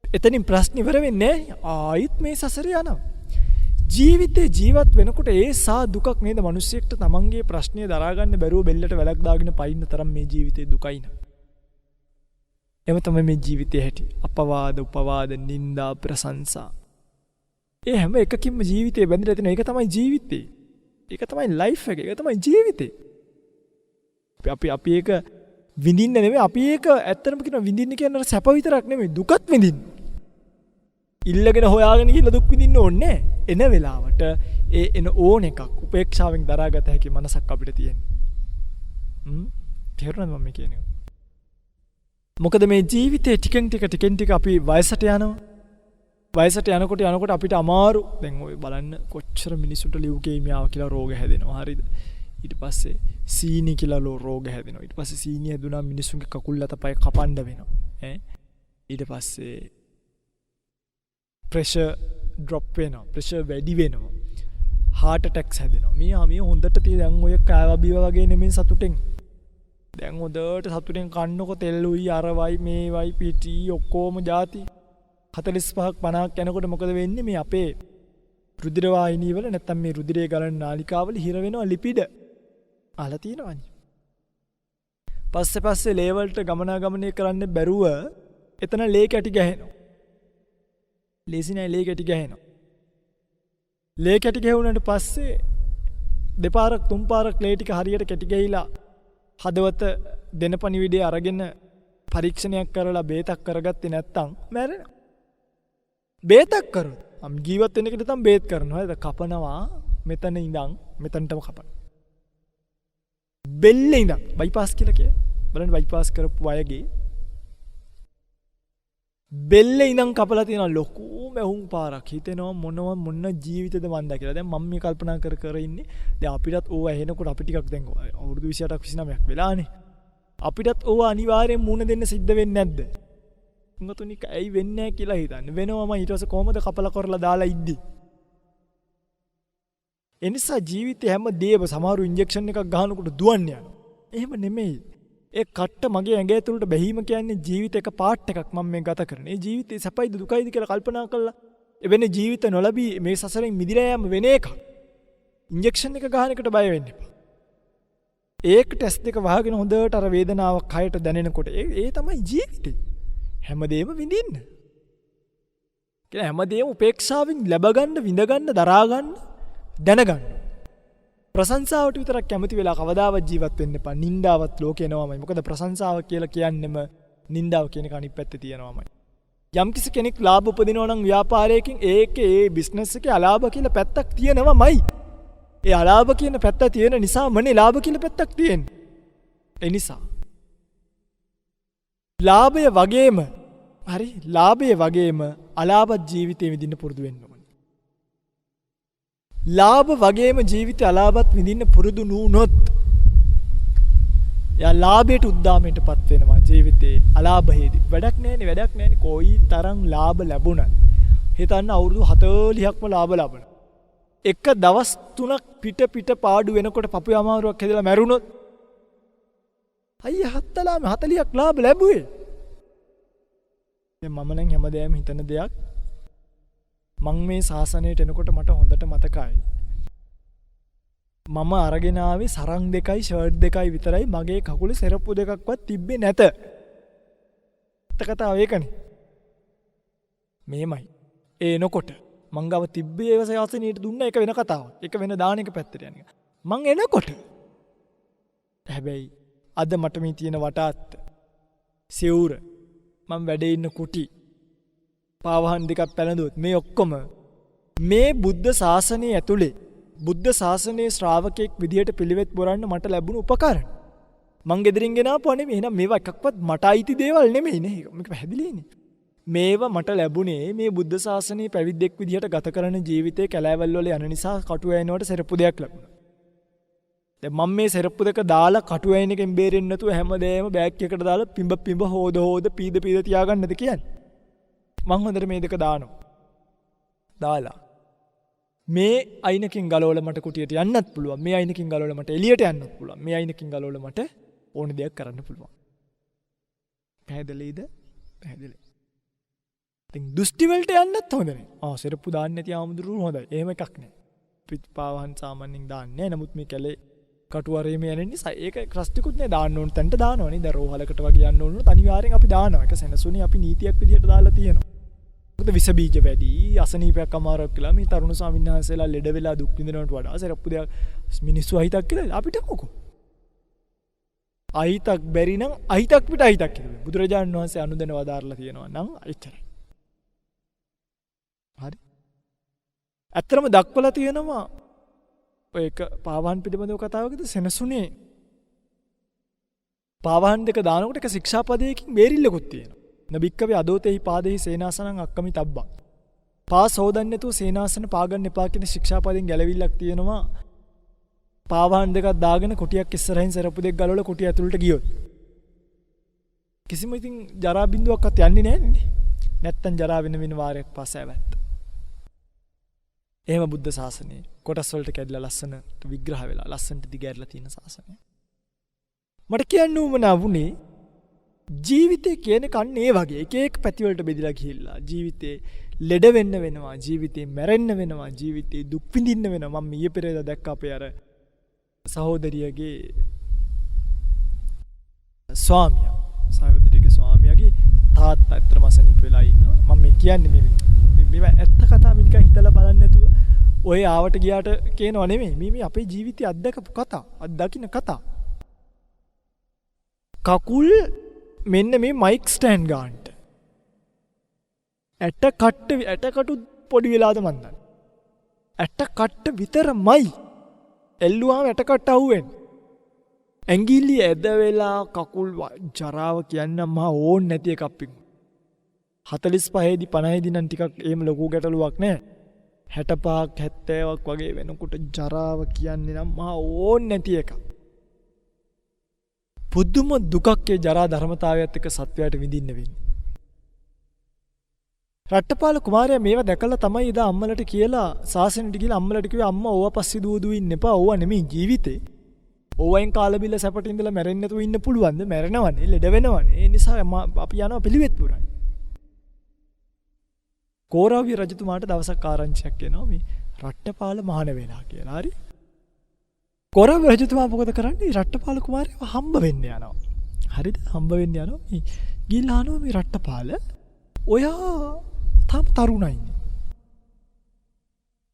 එතනින් ප්‍රශ්න ඉවර වෙන්නේ නැහැ. ආයිත් මේ සසරේ යනවා. ජීවිතේ ජීවත් වෙනකොට ඒ සා දුකක් නේද මිනිස්සෙක්ට තමන්ගේ ප්‍රශ්නේ දරා ගන්න බැරුව බෙල්ලට වැලක් දාගෙන පයින්න තරම් මේ ජීවිතේ දුකයි න ะ. එම තමයි මේ ජීවිතේ හැටි. අපවාද, උපවාද, නිന്ദා, ප්‍රශංසා. ඒ හැම එකකින්ම ජීවිතේ බැඳලා තියෙන එක තමයි ජීවිතේ. ඒක තමයි ලයිෆ් එක. ඒක තමයි ජීවිතේ. අපි ඒක විඳින්න නෙමෙයි. අපි ඒක ඇත්තටම කියනවා විඳින්න කියන්නේ සැප විතරක් නෙමෙයි දුකත් විඳින්න. ඉල්ලගෙන හොයාගෙන ගිහලා දුක් විඳින්න ඕනේ නැහැ. එන වෙලාවට එන ඕන එකක් උපේක්ෂාවෙන් දරාගත හැකි මනසක් අපිට තියෙනවා. තේරුණාද මම කියන්නේ? මොකද මේ ජීවිතේ ටිකෙන් ටික අපි වයසට යනවා. වයසට යනකොට අපිට අමාරු. දැන් ඔය බලන්න කොච්චර මිනිසුන්ට ලියුකේමියාව කියලා රෝග හැදෙනවා. හරිද? ඊට පස්සේ සීනි කියලා රෝග හැදෙනවා. ඊට පස්සේ සීනි හැදුනා මිනිසුන්ගේ කකුල් අතපය කපන්න වෙනවා. ඊට පස්සේ ප්‍රෙෂර් ඩ්‍රොප් වෙනවා. ප්‍රෙෂර් වැඩි වෙනවා. heart attacks හැදෙනවා. මේ හොඳට දැන් ඔය කෑවබිව වගේ නෙමෙයි සතුටෙන්. දැන් හොඳට සතුටෙන් කන්නකො තෙල්ලුයි අරවයි මේවයි පිටි ඔක්කොම ಜಾති 45ක් 50ක් යනකොට මොකද වෙන්නේ? මේ අපේ රුධිර වාහිනී වල නැත්තම් මේ රුධිරය ගලන නාලිකාවල හිර වෙනවා ලිපිඩ. අහලා තියෙනවනේ. පස්සේ ලේ වලට ගමනාගමනය කරන්න බැරුව එතන ලේ කැටි ගහනවා. ලේසි නෑ ලේ කැටි ගහනවා. ලේ කැටි ගහුණාට පස්සේ දෙපාරක් තුන් පාරක් ලේ ටික හරියට කැටි ගහිලා හදවත දෙන පණිවිඩය අරගෙන පරීක්ෂණයක් කරලා බේතක් කරගත්තේ නැත්තම් මැරෙනවා. බේතක් කරොත් ජීවත් වෙන්න කියලා තමයි බේත් කරනවා. හරිද? කපනවා මෙතන ඉඳන් මෙතනටම කපනවා. බෙල්ලේ ඉඳන් බයිපාස් කියලා කියන්නේ. බලන්න බයිපාස් කරපු අයගේ බෙල්ලේ ඉඳන් කපලා තියෙන ලොකු මැහුම් පාරක්. හිතෙනවා මොන ජීවිතද මන්ද කියලා. දැන් මම මේ කල්පනා කර ඉන්නේ. දැන් අපිටත් ඕව ඇහෙනකොට අපි ටිකක් දැන් අවුරුදු 28ක් 29ක් වෙලානේ. අපිටත් ඕව අනිවාර්යෙන් මුණ දෙන්න සිද්ධ වෙන්නේ නැද්ද? උංගතුනි ඇයි වෙන්නේ නැහැ කියලා හිතන්නේ. වෙනවම ඊට පස්සේ කොහමද කපලා කරලා දාලා ඉද්දි. එනිසා ජීවිතේ හැම දේම සමහරු ඉන්ජෙක්ෂන් එකක් ගහනකොට දුවන්නේ යනවා. එහෙම නෙමෙයි. ඒ කට්ට මගේ ඇඟ ඇතුළට බැහිම කියන්නේ ජීවිත එක පාට් එකක් මම මේ ගත කරන්නේ. ඒ ජීවිතේ සැපයිද දුකයිද කියලා කල්පනා කරලා එවැනි ජීවිත නොලැබී මේ සසරෙන් මිදිලා යෑම වෙන එකක්. ඉන්ජෙක්ෂන් එක ගහන එකට බය වෙන්න එපා. ඒක ටෙස්ට් එක වහගෙන හොඳට අර වේදනාවක් කයට දැනෙනකොට ඒ තමයි ජීවිතේ. හැමදේම විඳින්න. කියලා හැමදේම උපේක්ෂාවෙන් ලැබ ගන්න, විඳ ගන්න, දරා ගන්න, දැනගන්න. ප්‍රශංසාවට විතරක් කැමති වෙලා කවදාවත් ජීවත් වෙන්න එපා. නින්දාවත් ලෝකේ එනවාමයි. මොකද ප්‍රශංසාව කියලා කියන්නෙම නින්දාව කියන එක අනිත් පැත්තේ තියෙනවාමයි. යම්කිසි කෙනෙක් ලාභ උපදිනවා නම් ව්‍යාපාරයකින් ඒකේ ඒ බිස්නස් එකේ අලාභ කියලා පැත්තක් තියෙනවාමයි. ඒ අලාභ කියන පැත්ත තියෙන නිසාමනේ ලාභ කියලා පැත්තක් තියෙන්නේ. ඒ නිසා ලාභය වගේම අලාභත් ජීවිතේ විඳින්න පුරුදු වෙන්න ඕනේ. ලාභ වගේම ජීවිතේ අලාභත් විඳින්න පුරුදු නුනොත් යා ලාභයට උද්දාමයටපත් වෙනවා ජීවිතේ අලාභයේදී. වැඩක් නැහැනේ කොයි තරම් ලාභ ලැබුණත්. හිතන්න අවුරුදු 40ක්ම ලාභ ලබන. එක දවස් 3ක් පිට පාඩු වෙනකොට පපුවේ අමාරුවක් හැදලා මැරුණොත් අයියා හත්තලාම 40ක් ලාභ ලැබුවේ. දැන් මම නම් හැමදේම හිතන දෙයක් මං මේ ශාසනයට එනකොට මට හොඳට මතකයි. මම අරගෙන ආවේ සරං දෙකයි ෂර්ට් දෙකයි විතරයි. මගේ කකුලේ සෙරප්පු දෙකක්වත් තිබ්බේ නැත. කතාව ඒකනේ. මේමයි. ඒ එනකොට මං ගාව තිබ්බේ ඒව ශාසනයට දුන්න එක වෙන කතාවක්. එක වෙන දාන එක පැත්තට යන එක. මං එනකොට හැබැයි අද මට මේ තියෙන වටාත් සිවුර මම වැඩේ ඉන්න කුටි පාවහන් දෙකක් පැලඳුවොත් මේ ඔක්කොම මේ බුද්ධ ශාසනය ඇතුලේ බුද්ධ ශාසනයේ ශ්‍රාවකෙක් විදියට පිළිවෙත් බොරන්න මට ලැබුණු උපකරණ. මං ගෙදරින් ගෙනාපුවා නෙමෙයි. එහෙනම් මේවා එකක්වත් මට අයිති දේවල් නෙමෙයි නේ. මේක පැහැදිලිනේ. මේවා මට ලැබුණේ මේ බුද්ධ ශාසනයේ පැවිද්දෙක් විදියට ගත කරන ජීවිතේ කැලෑවල් වල යන නිසා කටුවැයනවට සෙරප්පු දෙයක් ලැබුණා. දැන් මම මේ සෙරප්පු දෙක දාලා කටුවැයන එකෙන් බේරෙන්න නැතුව හැමදේම බෑග් එකකට දාලා පිඹ හොද පීද තියාගන්නද කියන්නේ. මං හොඳට මේ දෙක දාලා මේ අයිනකින් ගලවලා මට කුටියට යන්නත් පුළුවන්. මේ අයිනකින් ගලවලා මට එළියට යන්නත් පුළුවන්. මේ අයිනකින් ගලවලා මට ඕන දෙයක් කරන්න පුළුවන්. පැහැදිලිද? පැහැදිලි. ඉතින් දෘෂ්ටි වලට යන්නත් හොඳ නැහැ. සෙරප්පු දාන්න නැති ආමුදුරු හොඳයි. එහෙම එකක් නැහැ. පිටපාවහන් සාමාන්‍යයෙන් දාන්නේ නැහැ. නමුත් මේ කැලේ කටුවරේම යන නිසා ඒක ක්‍රස්ටිකුත් නේ දාන්න ඕන තැනට දානවා නේ. දැන් රෝහලකට වගේ යන්න ඕන අනිවාර්යෙන් අපි දානවා. ඒක සෙනසුනේ අපි නීතියක් විදියට දාලා තියෙනවා. මොකද විස බීජ වැඩි අසනීපයක් අමාරුවක් කියලා මේ තරුණ ස්වාමීන් වහන්සේලා ලෙඩ වෙලා දුක් විඳිනවට වඩා සරප්පු දෙයක් මිනිස්සු අහිතක් කියලා අපිට මොකෝ අහිතක් බැරි නම් අහිතක් පිට අහිතක් කියලා බුදුරජාණන් වහන්සේ අනුදැන වදාarලා තියෙනවා නම් එච්චරයි. හරි. ඇත්තටම දක්වලා තියෙනවා ඔය එක පාවහන් පිළිබඳව කතාවකද සෙනසුනේ පාවහන් දෙක දානකොට එක ශික්ෂාපදයකින් බේරිල්ලකුත් තියෙනවා. නබික්කවේ අදෝතෙහි පාදෙහි සේනාසනං අක්කමි තබ්බං. පාස් හොදන්නේ නැතුව සේනාසන පාගන්න එපා කියන ශික්ෂාපදයෙන් ගැලවිල්ලක් තියෙනවා. පාවහන් දෙකක් දාගෙන කුටියක් ඉස්සරහින් සරප්පු දෙක ගලවලා කුටිය ඇතුළට ගියොත්. කිසිම ඉතින් ජරා බින්දුවක්වත් යන්නේ නැහැ නේ. නැත්තම් ජරා වෙන වාරයක් පස්සෑවැත්ත. එහෙම බුද්ධ ශාසනයේ කොටස් වලට කැඩලා ලස්සනට විග්‍රහ වෙලා ලස්සනට දිගහැරලා තියෙන ශාසනය. මට කියන්න උවමනා වුණේ ජීවිතේ කියන කන්නේ ඒ වගේ එක එක පැති වලට බෙදලා ගිහිල්ලා ජීවිතේ ලෙඩ වෙන්න වෙනවා, ජීවිතේ මැරෙන්න වෙනවා, ජීවිතේ දුක් විඳින්න වෙනවා. මම ඊයේ පෙරේදා දැක්ක අපේ අර සහෝදරියගේ ස්වාමියාගේ තාත්තා අතර මසනිප වෙලා ඉන්නවා. මම කියන්නේ මේ ඇත්ත කතාව නිකන් හිතලා බලන්න නැතුව ඔය ආවට ගියාට කියනව නෙමෙයි. මේ අපේ ජීවිතය අත්දකපු කතා, අත්දකින්න කතා. කකුල් මෙන්න මේ මයික් ස්ටෑන්ඩ් ගන්නට. ඇටකටු පොඩි වෙලාද මන් දන්නේ. ඇටකට්ට විතරමයි. එල්ලුවාම ඇටකට්ට අහුවෙන්නේ. ඇඟිලි ඇද වෙලා කකුල් ජරාව කියන්න මහා ඕන් නැති එකක් පිටු. 45 දී 50 දී නම් ටිකක් එහෙම ලොකු ගැටලුවක් නෑ. 65ක් 70ක් වගේ වෙනකොට ජරාව කියන්නේ නම් මහා ඕන් නැති එකක්. පුදුම දුකක් ඒ ජරා ධර්මතාවයත් එක්ක සත්වයාට විඳින්න වෙන්නේ. රට්ටපාල කුමාරයා මේවා දැකලා තමයි එදා අම්මලට කියලා සාසනෙට ගිහලා අම්මලට කිව්වේ අම්මා ඕවා පස්සේ දුව ඉන්න එපා. ඕවා නෙමෙයි ජීවිතේ. ඕවෙන් කාලබිල්ල සැපට ඉඳලා මැරෙන්න නැතුව ඉන්න පුළුවන්ද? මැරෙනවනේ, ලෙඩ වෙනවනේ. ඒ නිසා අපි යනවා පිළිවෙත් පුරන්න. කෝරව්‍ය රජතුමාට දවසක් ආරංචියක් එනවා මේ රට්ටපාල මහාන වෙලා කියලා. හරි? කෝරව්‍ය රජතුමා මොකද කරන්නේ? රට්ටපාල කුමාරයාව හම්බ වෙන්න යනවා. හරිද? හම්බ වෙන්න යනවා. මේ ගිහිල්ලා අහනවා මේ රට්ටපාල ඔයා තාම තරුණයිනේ.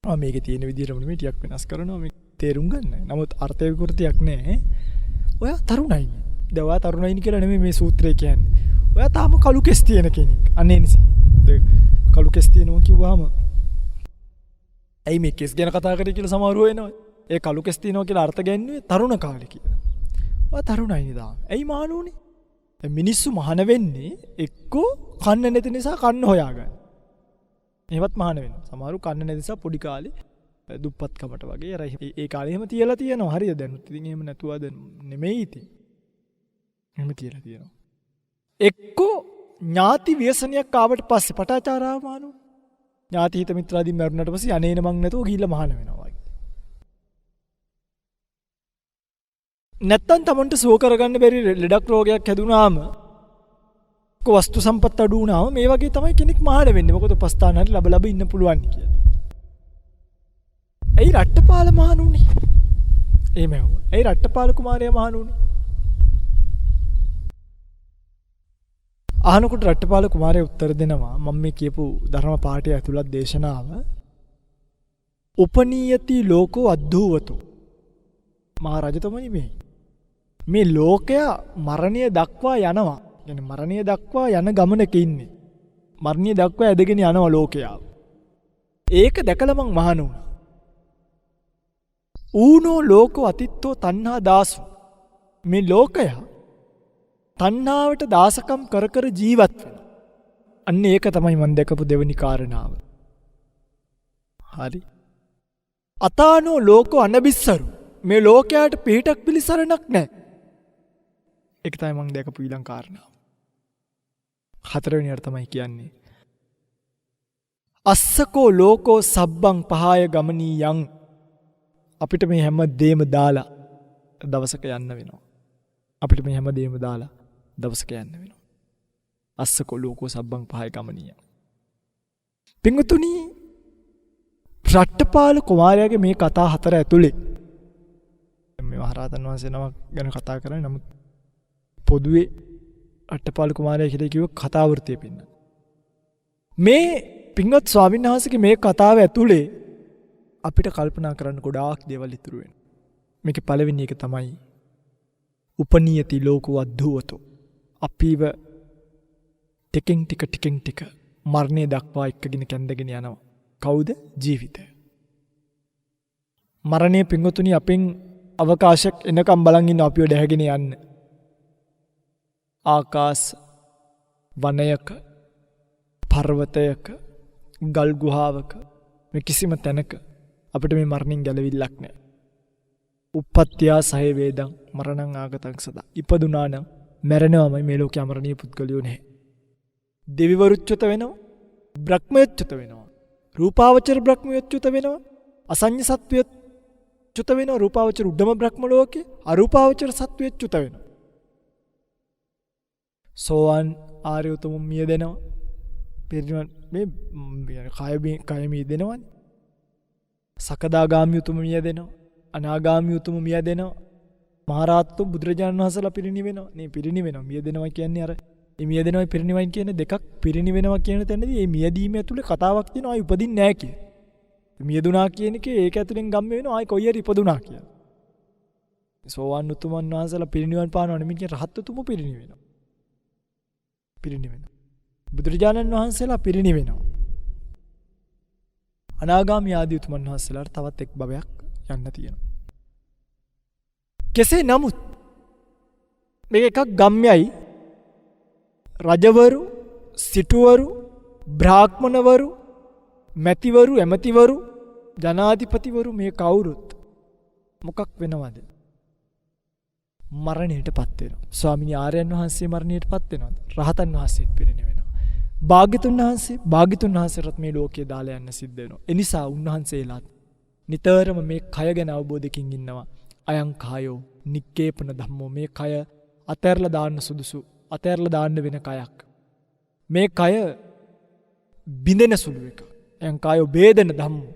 මේකේ තියෙන විදිහටම නෙමෙයි ටිකක් වෙනස් කරනවා මේ තේරුම් ගන්න. නමුත් අර්ථ විකෘතියක් නැහැ. ඔයා තරුණයිනේ. දැන් ඔයා තරුණයිනේ කියලා නෙමෙයි මේ සූත්‍රය කියන්නේ. ඔයා තාම කළු කෙස් තියෙන කෙනෙක්. අනේ නිසා. කළු කෙස් තියෙනවා කිව්වහම ඇයි මේ කෙස් ගැන කතා කරේ කියලා සමහරව වෙනවා. ඒ කළු කෙස් තියෙනවා කියලා අර්ථ ගැන්නුවේ තරුණ කාලේ කියලා. ඔයා තරුණයිනේ දාම. ඇයි මහණුනේ? මිනිස්සු මහාන වෙන්නේ එක්කෝ කන්න නැති නිසා කන්න හොයාගන්න. එහෙමත් මහාන වෙනවා. සමහරු කන්න නැති නිසා පොඩි කාලේ දුප්පත්කමට වගේ අර ඒ කාලේ එහෙම තියලා තියෙනවා. හරිද? දැන් ඉතින් එහෙම නැතුවද නෙමෙයි ඉතින්. එහෙම තියලා තියෙනවා. එක්කෝ ඥාති ව්‍යසනයක් ආවට පස්සේ පටාචාරාව මානු. ඥාති හිත මිත්‍රාදී මරුණට පස්සේ අනේන මං නැතුව ගිහිල්ලා මහාන වෙනවා වගේ. නැත්තම් Tamanට සුව කරගන්න බැරි ලෙඩක් රෝගයක් හැදුනාම වස්තු සම්පත් අඩු වුණාම මේ වගේ තමයි කෙනෙක් මහාන වෙන්නේ. මොකද උපස්ථාන හරි ලබ ඉන්න පුළුවන් කියලා. ඇයි රට්ටපාල මහණුනේ? එහෙම ඇහුවා. ඇයි රට්ටපාල කුමාරයා මහණුනේ? අහනකොට රට්ටපාල කුමාරයා උත්තර දෙනවා මම මේ කියපු ධර්ම පාඨය ඇතුළත් දේශනාව උපනීයති ලෝකෝ අද්දූවතෝ. මහා රජතුමනි මේ ලෝකයා මරණය දක්වා යනවා. يعني මරණය දක්වා යන ගමනක ඉන්නේ. මරණය දක්වා ඇදගෙන යනවා ලෝකයා. ඒක දැකලා මං මහාන වුණා. ඌනෝ ලෝකෝ අතිත්තෝ තණ්හා දාසු. මේ ලෝකයා තණ්හාවට දාසකම් කර කර ජීවත් වෙනවා. අන්න ඒක තමයි මම දැකපු දෙවෙනි කාරණාව. හරි. අතානෝ ලෝකෝ අනබිස්සරු. මේ ලෝකයට පිටක් පිළිසරණක් නැහැ. ඒක තමයි මම දැකපු ඊළඟ කාරණාව. හතරවෙනි අර තමයි කියන්නේ. අස්සකෝ ලෝකෝ සබ්බං පහාය ගමනීයං. අපිට මේ හැම දෙයක්ම දාලා දවසක යන්න වෙනවා. අපිට මේ හැම දෙයක්ම දාලා දවසක යන්න වෙනවා. අස්සකෝ ලෝකෝ සබ්බං පහාය ගමනීයං. පින්වතුනි රට්ටපාල කුමාරයාගේ මේ කතා හතර ඇතුලේ මේ මහරහතන් වහන්සේ නමක් ගැන කතා කරන්නේ. නමුත් පොදුවේ රට්ටපාල කුමාරයා කියලා කිව්ව කතාවෘතිය පින්න. මේ පින්වත් ස්වාමීන් වහන්සේගේ මේ කතාව ඇතුලේ අපිට කල්පනා කරන්න ගොඩාක් දේවල් ඉතුරු වෙනවා. මේකේ පළවෙනි එක තමයි උපනීයති ලෝකෝ අද්දූවතෝ. අපිව ටිකෙන් ටික මරණය දක්වා එක්කගෙන කැඳගෙන යනවා. කවුද? ජීවිතය. මරණය පින්වතුනි අපෙන් අවකාශයක් එනකම් බලන් ඉන්න අපිව දැහැගෙන යන්න. ආකාශ වනයක පර්වතයක ගල් ගුහාවක මේ කිසිම තැනක අපිට මේ මරණින් ගැලවිල්ලක් නැහැ. උප්පත්තියා සහේ වේදං මරණං ආගතං සදා. ඉපදුනා නම් මැරෙනවමයි. මේ ලෝකේ අමරණීය පුද්ගලයෝ නැහැ. දෙවිවරුච්චත වෙනවා, බ්‍රහ්මයොච්චත වෙනවා, රූපාවචර බ්‍රහ්මයොච්චත වෙනවා, අසඤ්ඤ සත්වයොච්චත වෙනවා, රූපාවචර උඩම බ්‍රහ්ම ලෝකේ, අරූපාවචර සත්වයොච්චත වෙනවා. සෝවාන් ආර්ය උතුම් මිය දෙනවා. පිරිනිවන් මේ කය මිය දෙනවනේ. සකදාගාමී උතුම් මිය දෙනවා. අනාගාමී උතුම් මිය දෙනවා. මහරහත් බුදුරජාණන් වහන්සේලා පිරිනිවෙනවා. නේ පිරිනිවෙනවා. මිය දෙනවා කියන්නේ අර මේ මිය දෙනවා පිරිනිවයින් කියන දෙකක්. පිරිනිවෙනවා කියන තැනදී මේ මියදීම ඇතුලේ කතාවක් තියෙනවා. ආයි උපදින්නේ නැහැ කිය. මියදුනා කියන එකේ ඒක ඇතුලෙන් ගම්ම වෙනවා. ආයි කොයි හරි ඉපදුනා කියලා. සෝවාන් උතුමන් වහන්සේලා පිරිනිවන් පානවා නෙමෙයි කියන රහත් උතුම පිරිනිවෙනවා. පිරිනිවෙනවා. බුදුරජාණන් වහන්සේලා පිරිනිවෙනවා. අනාගාමී ආදී උතුමන් වහන්සේලාට තවත් එක් භවයක් යන්න තියෙනවා. කෙසේ නමුත් මේක එකක් ගම්යයි රජවරු, සිටුවරු, බ්‍රාහ්මණවරු, මැතිවරු, ඇමතිවරු, ජනාධිපතිවරු මේ කවුරුත් මොකක් වෙනවද? මරණයටපත් වෙනවා. ස්වාමීන් ආර්යයන් වහන්සේ මරණයටපත් වෙනවා. රහතන් වහන්සේත් පිරිනිවෙනවා. භාග්‍යතුන් වහන්සේට මේ ලෝකයේ දාලා යන්න සිද්ධ වෙනවා. ඒ නිසා උන්වහන්සේලාත් නිතරම මේ කය ගැන අවබෝධයකින් ඉන්නවා. අයං කායෝ නික්කේපන ධම්මෝ. මේ කය අතහැරලා දාන්න සුදුසු, අතහැරලා දාන්න වෙන කයක්. මේ කය බිඳෙන සුළු එක. අයං කායෝ වේදන ධම්මෝ.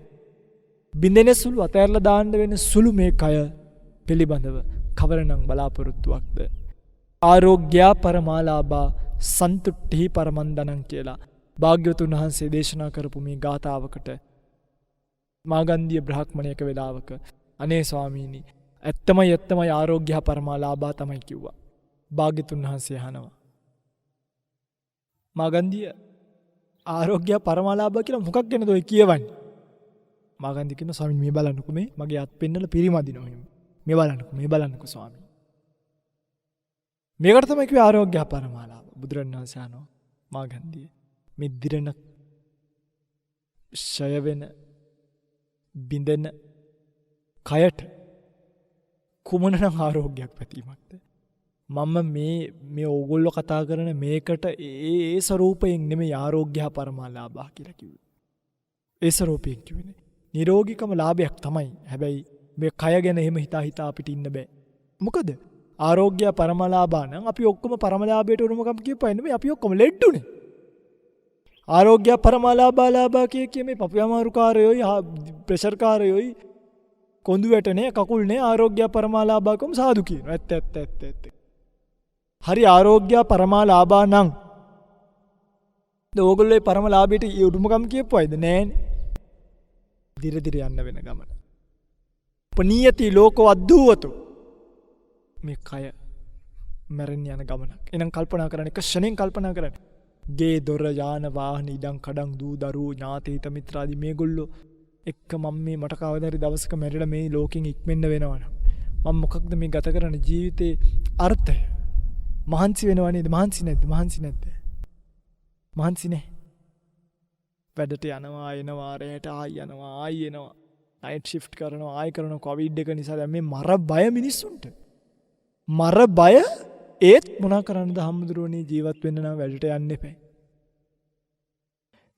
බිඳෙන සුළු, අතහැරලා දාන්න වෙන සුළු මේ කය පිළිබඳව කවරනම් බලාපොරොත්තුවක්ද? ආරෝග්‍යා පරමාලාභා සන්තුට්ඨි පරමන්දනං කියලා භාග්‍යවතුන් වහන්සේ දේශනා කරපු මේ ගාථාවකට මාගන්ධිය බ්‍රාහ්මණයක වෙලාවක අනේ ස්වාමීනි ඇත්තමයි ආරෝග්‍ය පරමාලාභා තමයි කිව්වා. භාග්‍යවතුන් වහන්සේ අහනවා මාගන්ධිය ආරෝග්‍ය පරමාලාභා කියලා මොකක් ගැනද ඔය කියවන්නේ? මාගන්ධිය කියනවා ස්වාමීනි මේ බලන්නකෝ මේ මගේ අත් පෙන්නලා පිරිමදිනවා එහෙම. මේ බලන්නකෝ ස්වාමීනි. මේකට තමයි කිව්වේ ආරෝග්‍ය පරමාලාභ. බුදුරණවහන්සේ අහනවා මාගන්ධිය මේ දිරණ ෂය වෙන බිඳෙන කයට කුමනනම් ආරෝග්‍යයක් පැතීමක්ද? මම මේ ඕගොල්ලෝ කතා කරන මේකට ඒ ස්වરૂපයෙන් නෙමෙයි ආරෝග්‍ය පරමාලාභා කියලා කිව්වේ. ඒ ස්වરૂපයෙන් කිව්වේ නිරෝගීකම ලාභයක් තමයි. හැබැයි මේ කය ගැන එහෙම හිතා අපිට ඉන්න බෑ. මොකද ආරෝග්‍ය පරමලාභා නම් අපි ඔක්කොම පරමලාභයට උරුමකම් කියපුවා නෙමෙයි, අපි ඔක්කොම ලෙඩුනේ. ආරෝග්‍ය පරමලාභා කිය මේ පපු අමාරුකාරයෝයි, ප්‍රෙෂර් කාරයෝයි, කොඳු වැටනේ, කකුල්නේ ආරෝග්‍ය පරමලාභාකම සාදු කියනවා. ඇත්ත. හරි ආරෝග්‍ය පරමලාභා නම් ඕගොල්ලෝ ඒ පරමලාභයට උරුමකම් කියපුවයිද? නෑනේ. දිර යන්න වෙන ගමන. පනීයති ලෝකෝ අද්දූවතෝ. මේ කය මැරෙන්න යන ගමනක්. එහෙනම් කල්පනා කරන්න, එක ක්ෂණයෙන් කල්පනා කරන්න. ගේ දොර යාන වාහන ඉඩම් කඩම් දූ දරුවෝ ඥාති හිත මිත්‍රාදී මේගොල්ලෝ එක්ක මම මේ මට කවදා හරි දවසක මැරිලා මේ ලෝකෙන් ඉක්මෙන්න වෙනවනම් මම මොකක්ද මේ ගත කරන ජීවිතේ අර්ථය? මහන්සි වෙනව නේද? මහන්සි නැද්ද? මහන්සි නැහැ. වැඩට යනවා එනවා, රැට ආයි යනවා ආයි එනවා, නයිට් ෂිෆ්ට් කරනවා ආයි කරනවා. කොවිඩ් එක නිසා දැන් මේ මර බය මිනිස්සුන්ට. මර බය ඒත් මොනා කරන්නද හම්දුරුවනේ? ජීවත් වෙන්න නම් වැඩට යන්න එපා.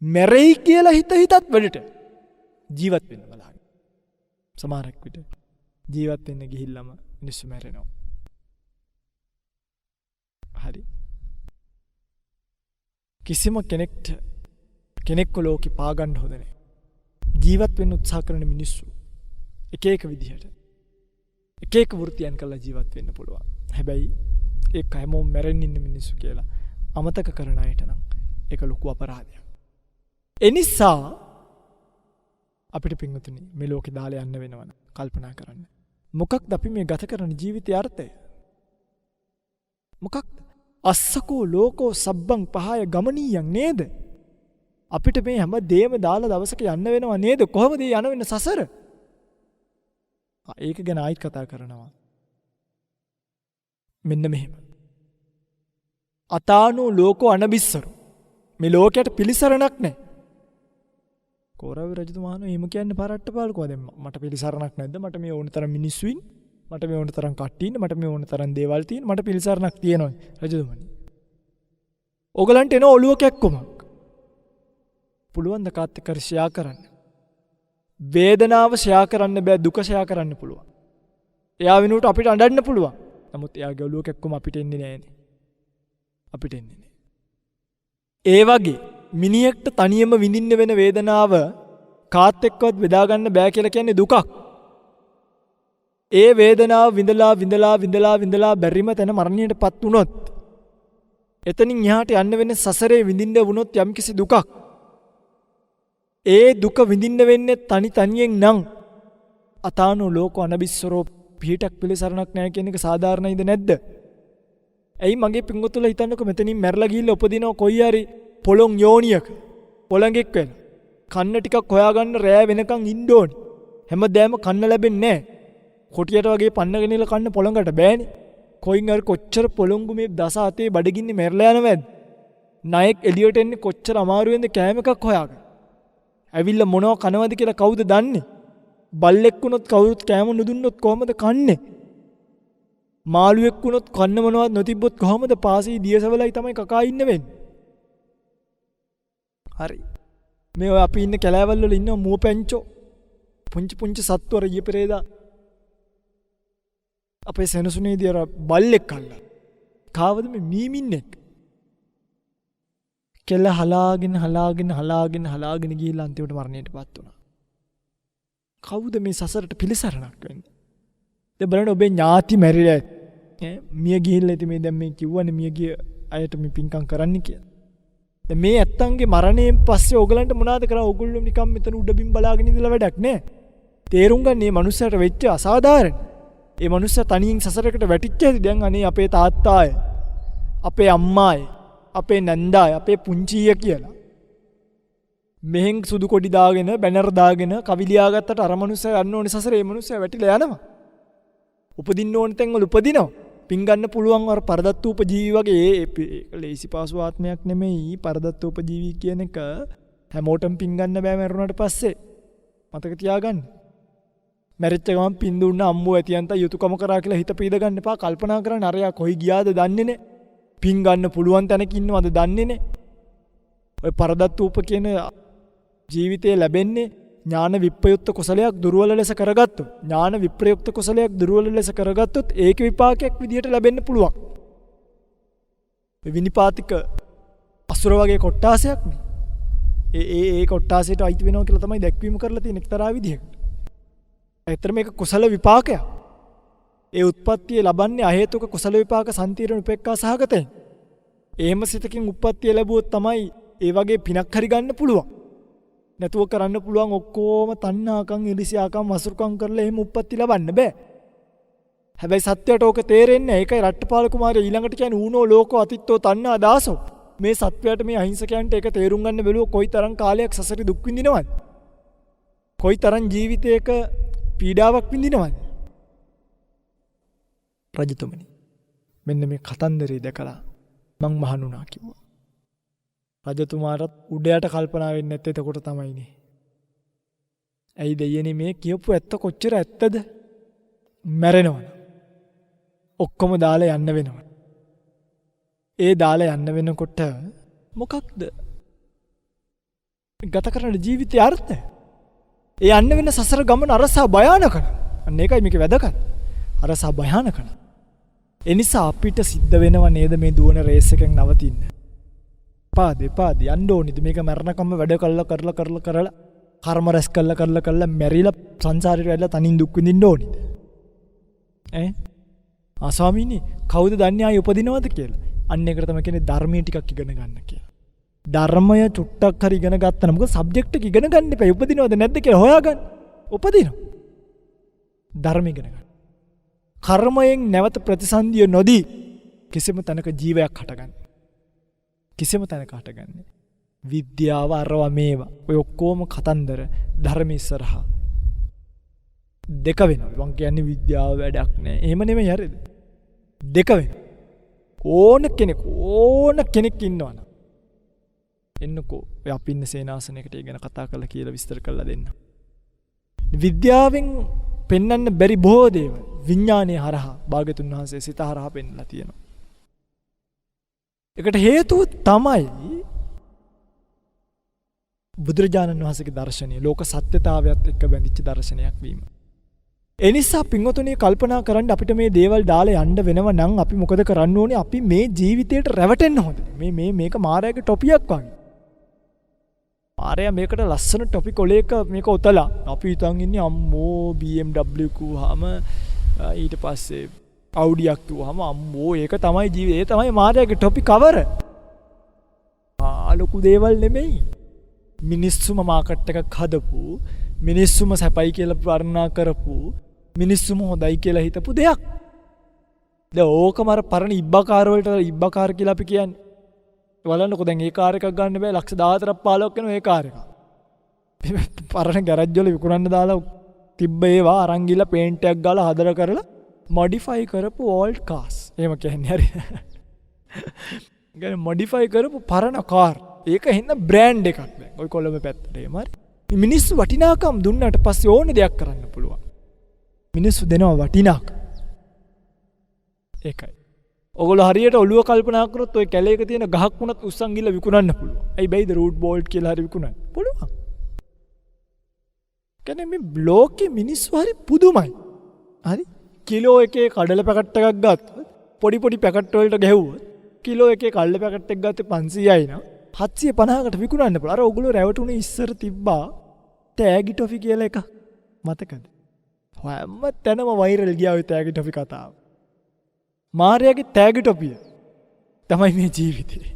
මැරෙයි කියලා හිතත් වැඩට ජීවත් වෙන්න බලන්න. සමහරක් විට ජීවත් වෙන්න ගිහිල්ලාම මිනිස්සු මැරෙනවා. හරි. කිසිම කෙනෙක්ව ලෝකෙ පාගන්න හොඳ නැහැ. ජීවත් වෙන්න උත්සාහ කරන මිනිස්සු එක විදිහට එක වෘත්තියන් කරලා ජීවත් වෙන්න පුළුවන්. හැබැයි ඒක හැමෝම මැරෙන්න ඉන්න මිනිස්සු කියලා අමතක කරන අයට නම් ඒක ලොකු අපරාධයක්. ඒ නිසා අපිට පින්වතුනි මේ ලෝකෙ දාලා යන්න වෙනවන කල්පනා කරන්න. මොකක්ද අපි මේ ගත කරන ජීවිතයේ අර්ථය? මොකක්ද? අස්සකෝ ලෝකෝ සබ්බං පහය ගමනීයන් නේද? අපිට මේ හැම දේම දාලා දවසක යන්න වෙනවා නේද? කොහොමද යන වෙන සසර? ඒක ගැන ආයිත් කතා කරනවා. මෙන්න මෙහෙම. අතානෝ ලෝකෝ අනබිස්සරු. මේ ලෝකයට පිළිසරණක් නැහැ. කෝරාවේ රජතුමානෝ එහෙම කියන්නේ පරට්ටපාලකෝ දැන් මට පිළිසරණක් නැද්ද? මට මේ ඕන තරම් මිනිස්සු ඉන්න. මට මේ ඕන තරම් කට්ටිය ඉන්න. මට මේ ඕන තරම් දේවල් තියෙන. මට පිළිසරණක් තියෙනවා රජතුමනි. ඔයගලන්ට එන ඔළුව කැක්කමක්. පුළුවන් ද කාත් එක්ක ෂෙයා කරන්න? වේදනාව ෂෙයා කරන්න බෑ, දුක ෂෙයා කරන්න පුළුවන්. එයා වෙනුවට අපිට අඬන්න පුළුවන්. නමුත් එයාගේ ඔළුව කැක්කම අපිට එන්නේ නෑනේ. අපිට එන්නේ නෑ. ඒ වගේ මිනිහෙක්ට තනියම විඳින්න වෙන වේදනාව කාත් එක්කවත් බෙදා ගන්න බෑ කියලා කියන්නේ දුකක්. ඒ වේදනාව විඳලා බැරිම තැන මරණයටපත් වුණොත් එතනින් එහාට යන්න වෙන සසරේ විඳින්න වුණොත් යම්කිසි දුකක්. ඒ දුක විඳින්න වෙන්නේ තනියෙන් නම් අතානෝ ලෝකෝ අනබිස්සරෝ පිටක් පිළිසරණක් නැහැ කියන එක සාධාරණයිද නැද්ද? ඇයි මගේ පිංගුතුලා හිතන්නකෝ මෙතනින් මැරලා ගිහිල්ලා උපදිනවා කොයි හරි පොළොන් යෝනියක පොළඟෙක් වෙලා. කන්න ටිකක් හොයාගන්න රෑ වෙනකන් ඉන්න ඕනේ. හැමදාම කන්න ලැබෙන්නේ නැහැ. කොටියට වගේ පන්නගෙන ඉල කන්න පොළඟට බෑනේ. කොයින් හරි කොච්චර පොළොංගු මේ දස අතේ බඩගින්නේ මැරලා යනවද? නායක එළියට එන්නේ කොච්චර අමාරුවෙන්ද කෑම එකක් හොයාගන්න. ඇවිල්ලා මොනව කනවද කියලා කවුද දන්නේ? බල්ලෙක් වුණොත් කවුරුත් කෑම නුදුන්නොත් කොහමද කන්නේ? මාළුවෙක් වුණොත් කන්න මොනවත් නොතිබ්බොත් කොහමද පාසී දියසවලයි තමයි කකා ඉන්න වෙන්නේ. හරි. මේ ඔය අපි ඉන්න කැලෑවල් වල ඉන්න මුවපැංචෝ පුංචි සත්තු අර ඊයේ පෙරේදා අපේ සෙනසුනේදී අර බල්ලෙක් අල්ලලා. කාවද මේ මීමින්නෙක්? කෙල හලාගෙන ගිහිල්ලා අන්තිමට මරණයටපත් වුණා. කවුද මේ සසරට පිළිසරණක් වෙන්නේ? දැන් බලන්න ඔබේ ඥාති මැරිලා මිය ගිහිල්ලා ඉතින් මේ දැන් මේ කිව්වනේ මිය ගිය අයට මේ පින්කම් කරන්න කියලා. දැන් මේ ඇත්තන්ගේ මරණයෙන් පස්සේ ඕගලන්ට මොනවද කරන්නේ? ඕගොල්ලෝ නිකන් මෙතන උඩබිම් බලාගෙන ඉඳලා වැඩක් නෑ. තේරුම් ගන්න මේ මනුස්සයාට වෙච්ච අසාධාරණ. ඒ මනුස්සයා තනියෙන් සසරකට වැටිච්ච හැටි දැන් අනේ අපේ තාත්තාය, අපේ අම්මාය, අපේ නැන්දාය, අපේ පුංචිය කියලා. මෙහෙන් සුදු කොඩි දාගෙන බැනර් දාගෙන කවිලියා ගත්තට අර මනුස්සයා යන්න ඕනේ සසරේ. ඒ මනුස්සයා වැටිලා යනවා. උපදින්න ඕන තැන් වල උපදිනවා. පින් ගන්න පුළුවන් අර පරදත්ත උපජීවි වගේ ඒ ලේසි පාසු ආත්මයක් නෙමෙයි. පරදත්ත උපජීවි කියන එක හැමෝටම පින් ගන්න බෑ මරුණාට පස්සේ. මතක තියාගන්න. මැරිච්ච ගමන් පින් දුන්න අම්මෝ ඇතියන්ත යුතුයකම කරා කියලා හිත පීද ගන්න එපා. කල්පනා කරන්න අරයා කොයි ගියාද දන්නේ නේ. පින් ගන්න පුළුවන් තැනක ඉන්නවද දන්නේ නේ. ඔය පරදත්ත උප කියන ජීවිතේ ලැබෙන්නේ ඥාන විප්‍රයුක්ත කුසලයක් දුර්වල ලෙස කරගත්තොත්. ඥාන විප්‍රයුක්ත කුසලයක් දුර්වල ලෙස කරගත්තොත් ඒක විපාකයක් විදියට ලැබෙන්න පුළුවන්. විනිපාතික අසුර වගේ කොට්ටාසයක් නේ. ඒ කොට්ටාසයට අයිති වෙනවා කියලා තමයි දැක්වීම කරලා තියෙන එක්තරා විදිහකට. ඒතර මේක කුසල විපාකයක්. ඒ උත්පත්තිය ලබන්නේ අහේතුක කුසල විපාක සම්තිරණ උපේක්ඛා සහගතයෙන්. එහෙම සිතකින් උත්පත්තිය ලැබුවොත් තමයි ඒ වගේ පිනක් හරි ගන්න පුළුවන්. නැතුව කරන්න පුළුවන් ඔක්කොම තණ්හාකම්, ඉරිසියාකම්, වසුරුකම් කරලා එහෙම උත්පත්ති ලබන්න බෑ. හැබැයි සත්‍යයට ඕක තේරෙන්නේ නැහැ. ඒකයි රට්ටපාල කුමාරයා ඊළඟට කියන්නේ ඌනෝ ලෝකෝ අතිත්තෝ තණ්හා දාසෝ. මේ සත්වයට මේ අහිංසකයන්ට ඒක තේරුම් ගන්න බැලුව කොයිතරම් කාලයක් සසරේ දුක් විඳිනවද? කොයිතරම් ජීවිතයක පීඩාවක් විඳිනවද? රජතුමනි, මෙන්න මේ කතන්දරේ දැකලා මං මහණුණා කිව්වා. රජතුමාටත් උඩයට කල්පනා වෙන්නේ නැත්තේ එතකොට තමයිනේ. ඇයි දෙයනේ මේ කියපු ඇත්ත කොච්චර ඇත්තද? මැරෙනවනේ. ඔක්කොම දාලා යන්න වෙනවා. ඒ දාලා යන්න වෙනකොට මොකක්ද ගත කරන ජීවිතයේ අර්ථය? ඒ යන්න වෙන සසර ගමන අරසා භයානකන. අන්න ඒකයි මේකේ වැදගත්. අරසා භයානකන. ඒ නිසා අපිට සිද්ධ වෙනව නේද මේ දුවන රේස් එකෙන් නවතින්න. පාදේ යන්න ඕනිද මේක මරණකම්ම වැඩ කරලා කර්ම රැස් කරලා මැරිලා සංසාරේ වැදලා තනින් දුක් විඳින්න ඕනිද? ස්වාමීනි කවුද දන්නේ ආයේ උපදිනවද කියලා? අන්න ඒකට තමයි කියන්නේ ධර්මයේ ටිකක් ඉගෙන ගන්න කියලා. ධර්මය චුට්ටක් හරි ඉගෙන ගත්තා නම් මොකද සබ්ජෙක්ට් එක ඉගෙන ගන්න එපා. උපදිනවද නැද්ද කියලා හොයාගන්න. උපදිනවා. ධර්ම ඉගෙන ගන්න. කර්මයෙන් නැවත ප්‍රතිසන්දිය නොදී කිසිම තැනක ජීවයක් හටගන්න. කිසිම තැනක හටගන්නේ. විද්‍යාව අරවා මේවා. ඔය ඔක්කොම කතන්දර ධර්ම ඉස්සරහා. දෙක වෙනවා. මං කියන්නේ විද්‍යාව වැඩක් නෑ. එහෙම නෙමෙයි හරිද? දෙක වෙනවා. ඕන කෙනෙක් ඉන්නවනම් එන්නකෝ අපි ඉන්න සේනාසනයකට ඒ ගැන කතා කරලා කියලා විස්තර කරලා දෙන්න. විද්‍යාවෙන් පෙන්වන්න බැරි බොහෝ දේවල් විඥානයේ හරහා භාග්‍යතුන් වහන්සේ සිත හරහා පෙන්වලා තියෙනවා. ඒකට හේතුව තමයි බුදුරජාණන් වහන්සේගේ දර්ශනය ලෝක සත්‍යතාවයත් එක්ක බැඳිච්ච දර්ශනයක් වීම. ඒ නිසා පින්වතුනි කල්පනා කරන්න අපිට මේ දේවල් දාලා යන්න වෙනව නම් අපි මොකද කරන්න ඕනේ? අපි මේ ජීවිතේට රැවටෙන්න හොඳ. මේක මායාවේ ටොපියක් වගේ. මායා මේකට ලස්සන ටොපි කොලයක මේක ඔතලා අපි හිතන් ඉන්නේ අම්මෝ BMW කුවාම ඊට පස්සේ Audiයක් කුවාම අම්මෝ ඒක තමයි ජීවිතේ. ඒ තමයි මායාවේ ටොපි කවර. ලොකු දේවල් නෙමෙයි. මිනිස්සුම මාකට් එකක් හදපු, මිනිස්සුම සැපයි කියලා වර්ණනා කරපු, මිනිස්සුම හොඳයි කියලා හිතපු දෙයක්. දැන් ඕකම අර පරණ ඉබ්බාකාර වලට ඉබ්බාකාර කියලා අපි කියන්නේ. බලන්නකෝ දැන් ඒ කාර් එකක් ගන්න බෑ ලක්ෂ 14ක් 15ක් වෙනවා ඒ කාර් එක. පරණ ගෑරේජ් වල විකුණන්න දාලා තිබ්බ ඒවා අරන් ගිහලා පේන්ට් එකක් ගාලා හදලා කරලා මොඩිෆයි කරපු ඕල්ඩ් කාර්ස්. එහෙම කියන්නේ හරි. ගන්නේ මොඩිෆයි කරපු පරණ කාර්. ඒක හින්ද බ්‍රෑන්ඩ් එකක් දැන්. ඔය කොළඹ පැත්තට එහෙම හරි. මිනිස්සු වටිනාකම් දුන්නාට පස්සේ ඕනේ දෙයක් කරන්න පුළුවන්. මිනිස්සු දෙනවා වටිනාකම්. ඒකයි. ඔගොල්ලෝ හරියට ඔළුව කල්පනා කරොත් ඔය කැලේක තියෙන ගහක් වුණත් උස්සන් ගිහලා විකුණන්න පුළුවන්. ඇයි බැයිද රූට් බෝල්ට් කියලා හරි විකුණන්න පුළුවන්. කියන්නේ මේ බ්ලොකේ මිනිස්සු හරි පුදුමයි. හරි? කිලෝ එකේ කඩල පැකට් එකක් ගත්තොත් පොඩි පැකට් වලට ගැහුවොත් කිලෝ එකේ කඩල පැකට් එකක් ගත්තේ 500යි නම් 750කට විකුණන්න පුළුවන්. අර ඔගොල්ලෝ රැවටුනේ ඉස්සර තිබ්බා තෑගි ටොෆි කියලා එක. මතකද? හැම තැනම වෛරල් ගියා ඔය තෑගි ටොෆි කතාව. මාර්යාගේ තෑගි ටොපිය තමයි මේ ජීවිතේ.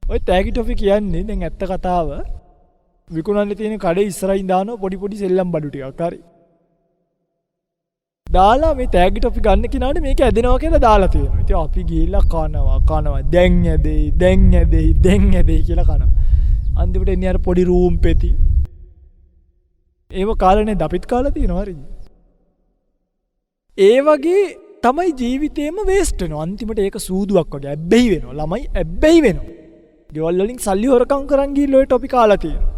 ඔය තෑගි ටොපි කියන්නේ දැන් ඇත්ත කතාව විකුණන්න තියෙන කඩේ ඉස්සරහින් දානවා පොඩි සෙල්ලම් බඩු ටිකක් හරි. දාලා මේ තෑගි ටොපි ගන්න කෙනාට මේක ඇදෙනවා කියලා දාලා තියෙනවා. ඉතින් අපි ගිහිල්ලා කනවා. දැන් ඇදෙයි කියලා කනවා. අන්තිමට එන්නේ අර පොඩි රූම් පෙති. ඒව කාලනේ දපිත් කාලා තියෙනවා හරිද? ඒ වගේ තමයි ජීවිතේම වේස්ට් වෙනවා. අන්තිමට ඒක සූදුවක් වගේ ඇබ්බැහි වෙනවා. ළමයි ඇබ්බැහි වෙනවා. ගෙවල් වලින් සල්ලි හොරකම් කරන් ගිහිල්ලා ඔය ටොපි කාලා තියෙනවා.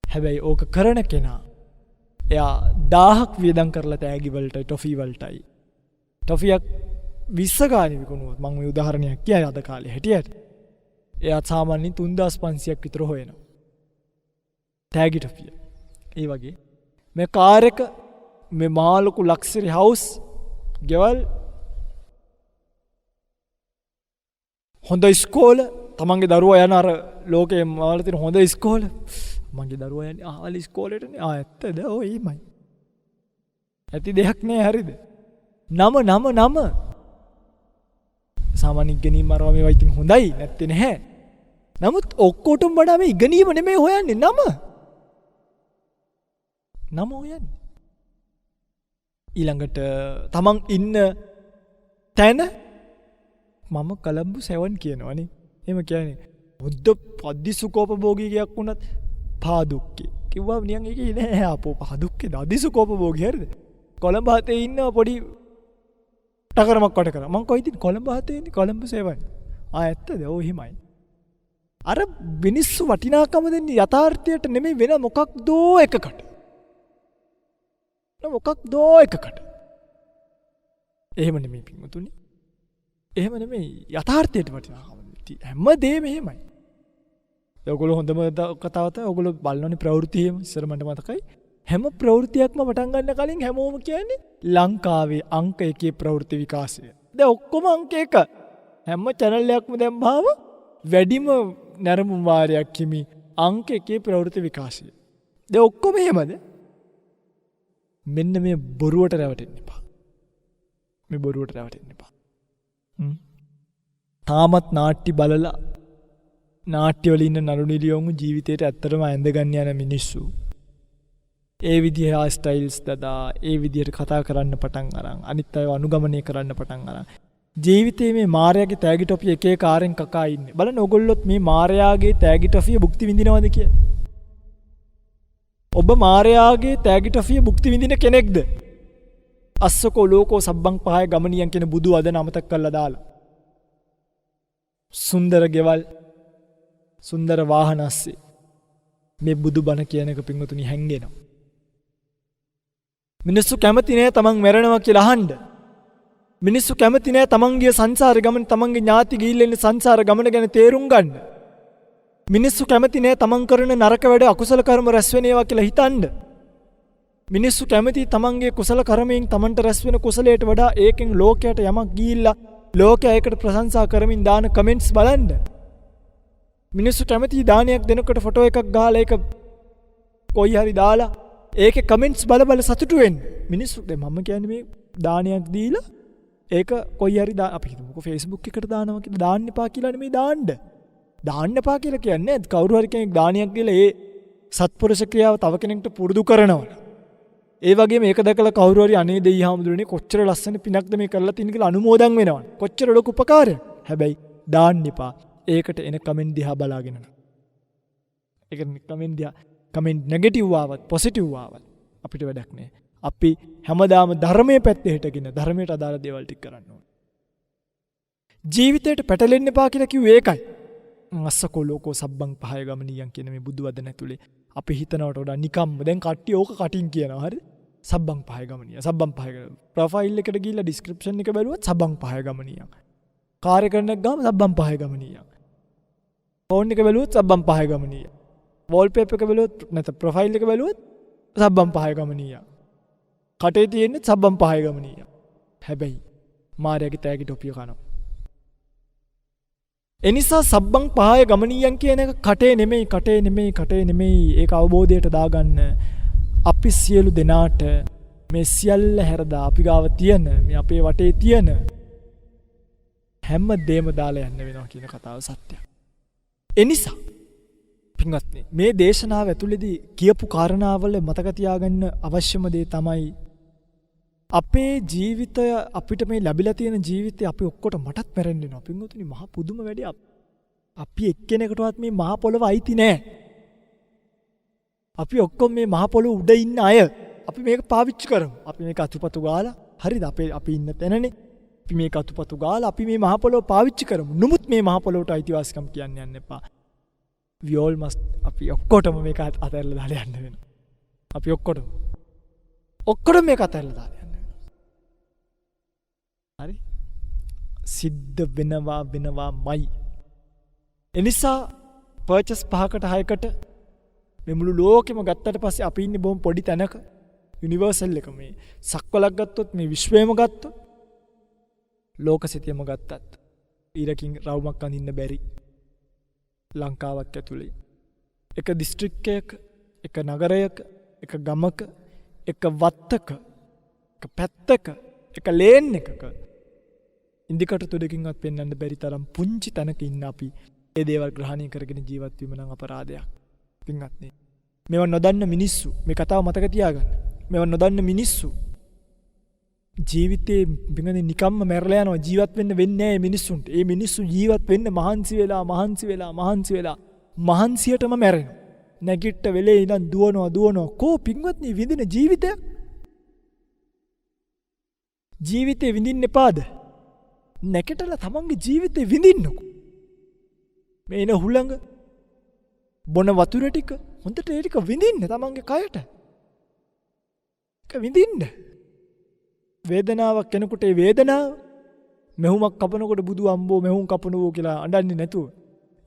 හැබැයි ඕක කරන කෙනා එයා 1000ක් වියදම් කරලා තෑගි වලට ටොෆි වලටයි. ටොෆියක් 20 ගානේ විකුණුවොත් මම මේ උදාහරණයක් කියයි අද කාලේ හැටියට. එයා සාමාන්‍යයෙන් 3500ක් විතර හොයනවා. තෑගි ටොෆිය. ඒ වගේ මේ කාර් එක මේ මාළුකු ලක්ෂරි හවුස් ගෙවල් හොඳ ඉස්කෝල තමන්ගේ දරුවා යන අර ලෝකේ මාළ තියෙන හොඳ ඉස්කෝල මගේ දරුවා යන්නේ ආවල් ඉස්කෝලේටනේ ඇත්තද ඔය ඊමයි ඇති දෙයක් නෑ හරිද නම සාමාන්‍ය ඉගෙනීම අරවා මේවා ඉතින් හොඳයි නැත්තේ නැහැ නමුත් ඔක්කොටම වඩා මේ ඉගෙනීම නෙමෙයි හොයන්නේ නම හොයන්නේ ඊළඟට තමන් ඉන්න තැන මම කොළඹ 7 කියනවනේ. එහෙම කියන්නේ බුද්ධ පද්දිසුකෝපභෝගී ගයක් වුණත් පාදුක්කේ. කිව්වා නියන් ඒකේ නෑ අපෝ පාදුක්කේ දදිසුකෝපභෝගී හරිද? කොළඹ හතේ ඉන්න පොඩි ටකරමක් වට කරා. මං කොයිද කොළඹ හතේ ඉන්නේ කොළඹ 7. ඇත්තද? ඔව් එහෙමයි. අර මිනිස්සු වටිනාකම දෙන්නේ යථාර්ථයට නෙමෙයි වෙන මොකක්දෝ එකකට. එහෙම නෙමෙයි පින්වතුනි. එහෙම නෙමෙයි යථාර්ථයට වටිනාකම හැමදේම එහෙමයි. ඔයගොල්ලෝ හොඳම කතාව තමයි ඔයගොල්ලෝ බලනෝනේ ප්‍රවෘත්තියම ඉස්සර මට මතකයි. හැම ප්‍රවෘත්තියක්ම පටන් ගන්න කලින් හැමෝම කියන්නේ ලංකාවේ අංක 1 ප්‍රවෘත්ති විකාශය. දැන් ඔක්කොම අංක 1. හැම channel එකක්ම දැම්බාම වැඩිම නරඹුම් වාරයක් කිමි අංක 1 ප්‍රවෘත්ති විකාශය. දැන් ඔක්කොම එහෙමද? මෙන්න මේ බොරුවට රැවටෙන්න එපා. තාමත් නාට්‍ය බලලා නාට්‍ය වල ඉන්න නළු නිළියෝන්ගේ ජීවිතේට ඇත්තටම ඇඳගන්න යන මිනිස්සු. ඒ විදිහේ හා ස්ටයිල්ස් දදා ඒ විදිහට කතා කරන්න පටන් අරන් අනිත් අයව අනුගමනය කරන්න පටන් අරන් ජීවිතේ මේ මායාවේ තෑගි ටොපි එක එක කාරෙන් කකා ඉන්නේ. බලන්න ඕගොල්ලොත් මේ මායාවේ තෑගි ටොපිය භුක්ති විඳිනවද කියලා? ඔබ මායාවේ තෑගි ටොෆිය භුක්ති විඳින කෙනෙක්ද? අස්සකෝ ලෝකෝ සබ්බං පහය ගමනියන් කියන බුදු වදන අමතක කරලා දාලා. සුන්දර ගෙවල්, සුන්දර වාහන අස්සේ මේ බුදු බණ කියන එක පින්වතුනි හැංගෙනවා. මිනිස්සු කැමති නෑ තමන් මැරෙනවා කියලා අහන්න. මිනිස්සු කැමති නෑ තමන්ගේ සංසාර ගමන, තමන්ගේ ඥාති ගිහිල්ලා ඉන්න සංසාර ගමන ගැන තේරුම් ගන්න. මිනිස්සු කැමති නෑ තමන් කරන නරක වැඩ අකුසල කර්ම රැස් වෙන ඒවා කියලා හිතන්න. මිනිස්සු කැමති තමන්ගේ කුසල කර්මයෙන් තමන්ට රැස් වෙන කුසලයට වඩා ඒකෙන් ලෝකයට යමක් ගිහිල්ලා ලෝකයා ඒකට ප්‍රශංසා කරමින් දාන කමෙන්ට්ස් බලන්න. මිනිස්සු කැමති දානයක් දෙනකොට ෆොටෝ එකක් ගහලා ඒක කොයි හරි දාලා ඒකේ කමෙන්ට්ස් බල බල සතුටු වෙන්න. මිනිස්සු දැන් මම කියන්නේ මේ දානයක් දීලා ඒක කොයි හරි අපි හිතමුකෝ Facebook එකට දානවා කියලා දාන්න එපා කියලා නෙමෙයි දාන්න. දාන්න එපා කියලා කියන්නේ කවුරු හරි කෙනෙක් දානයක් දීලා ඒ සත්පුරුෂ ක්‍රියාව තව කෙනෙක්ට පුරුදු කරනවා. ඒ වගේම මේක දැකලා කවුරු හරි අනේ දෙයි හාමුදුරනේ කොච්චර ලස්සන පිනක්ද මේ කරලා තියෙන කියලා අනුමෝදන් වෙනවා. කොච්චර ලොකු උපකාරයක්. හැබැයි දාන්න එපා. ඒකට එන කමෙන්ට් දිහා බලාගෙන යනවා. ඒක කමෙන්ට් දිහා කමෙන්ට් නෙගටිව් ආවත් පොසිටිව් ආවත් අපිට වැඩක් නෑ. අපි හැමදාම ධර්මයේ පැත්තේ හිටගෙන ධර්මයට අදාළ දේවල් ටික කරන්න ඕනේ. ජීවිතේට පැටලෙන්න එපා කියලා කිව්වේ ඒකයි. අස්සකෝ ලෝකෝ සබ්බං පහය ගමනියන් කියන මේ බුදු වදන ඇතුලේ අපි හිතනවට වඩා නිකම්ම දැන් කට්ටිය ඕක කටින් කියනවා හරි. සබ්බං පහය ගමනිය. සබ්බං පහය ගමනිය. ප්‍රොෆයිල් එකට ගිහිල්ලා ඩිස්ක්‍රිප්ෂන් එක බැලුවොත් සබ්බං පහය ගමනිය. කාර්ය කරනක් ගාම සබ්බං පහය ගමනිය. ෆෝන් එක බැලුවොත් සබ්බං පහය ගමනිය. වෝල්පේපර් එක බැලුවොත් නැත්නම් ප්‍රොෆයිල් එක බැලුවොත් සබ්බං පහය ගමනිය. කටේ තියෙන්නේ සබ්බං පහය ගමනිය. හැබැයි මාර්යාගේ තෑගි ටොපිය කනවා. එනිසා සබ්බං පහය ගමනියන් කියන එක කටේ නෙමෙයි ඒක අවබෝධයට දාගන්න. අපි සියලු දෙනාට මේ සියල්ල හැරදා අපි ගාව තියෙන මේ අපේ වටේ තියෙන හැම දෙම දාලා යන්න වෙනවා කියන කතාව සත්‍යයක්. එනිසා පින්වත්නි මේ දේශනාව ඇතුළේදී කියපු කාරණාවල මතක තියාගන්න අවශ්‍යම දේ තමයි අපේ ජීවිතය අපිට මේ ලැබිලා තියෙන ජීවිතේ අපි ඔක්කොට මටත් මැරෙන්න වෙනවා. පින්වතුනි මහා පුදුම වැඩේ. අපි එක්කෙනෙකුටවත් මේ මහා පොළව අයිති නෑ. අපි ඔක්කොම මේ මහා පොළොව උඩ ඉන්න අය. අපි මේක පාවිච්චි කරමු. අපි මේක අතුපතු ගාලා හරිද? අපි ඉන්න තැනනේ. අපි මේක අතුපතු ගාලා අපි මේ මහා පොළොව පාවිච්චි කරමු. නමුත් මේ මහා පොළොවට අයිතිවාසිකම් කියන්න යන්න එපා. we all must අපි ඔක්කොටම මේක අතහැරලා දාලා යන්න වෙනවා. අපි ඔක්කොටම මේක අතහැරලා දාලා යන්න වෙනවා. හරි? සිද්ධ වෙනවාමයි. එනිසා පර්චස් 5කට 6කට මේ මුළු ලෝකෙම ගත්තට පස්සේ අපි ඉන්නේ බොහොම පොඩි තැනක. යුනිවර්සල් එක මේ සක්වලක් ගත්තොත් මේ විශ්වයම ගත්තොත් ලෝක සිතියම ගත්තත් ඊරකින් රවුමක් අඳින්න බැරි ලංකාවක් ඇතුලේ එක දිස්ත්‍රික්කයක එක නගරයක එක ගමක එක වත්තක එක පැත්තක එක ලේන් එකක ඉන්දිකට තුඩකින්වත් පෙන්වන්න බැරි තරම් පුංචි තැනක ඉන්න අපි ඒ දේවල් ග්‍රහණය කරගෙන ජීවත් වීම නම් අපරාධයක්. පින්වත්නි මේව නොදන්න මිනිස්සු මේ කතාව මතක තියාගන්න. මේව නොදන්න මිනිස්සු ජීවිතේ පින්වත්නි නිකම්ම මැරලා යනවා. ජීවත් වෙන්න වෙන්නේ නැහැ මිනිස්සුන්ට. ඒ මිනිස්සු ජීවත් වෙන්න මහන්සි වෙලා මහන්සියටම මැරෙනවා. නැගිට වෙලේ ඉඳන් දුවනවා. කෝ පින්වත්නි විඳින ජීවිතයක්. ජීවිතේ විඳින්න එපාද? නැකටලා තමන්ගේ ජීවිතේ විඳින්නකෝ. මේ එන හුළඟ බොන වතුර ටික හොඳට ඒ ටික විඳින්න තමන්ගේ කයට. ඒක විඳින්න. වේදනාවක් කෙනෙකුට ඒ වේදනාව මෙහුමක් කපනකොට බුදු අම්බෝ මෙහුම් කපනවෝ කියලා අඬන්නේ නැතුව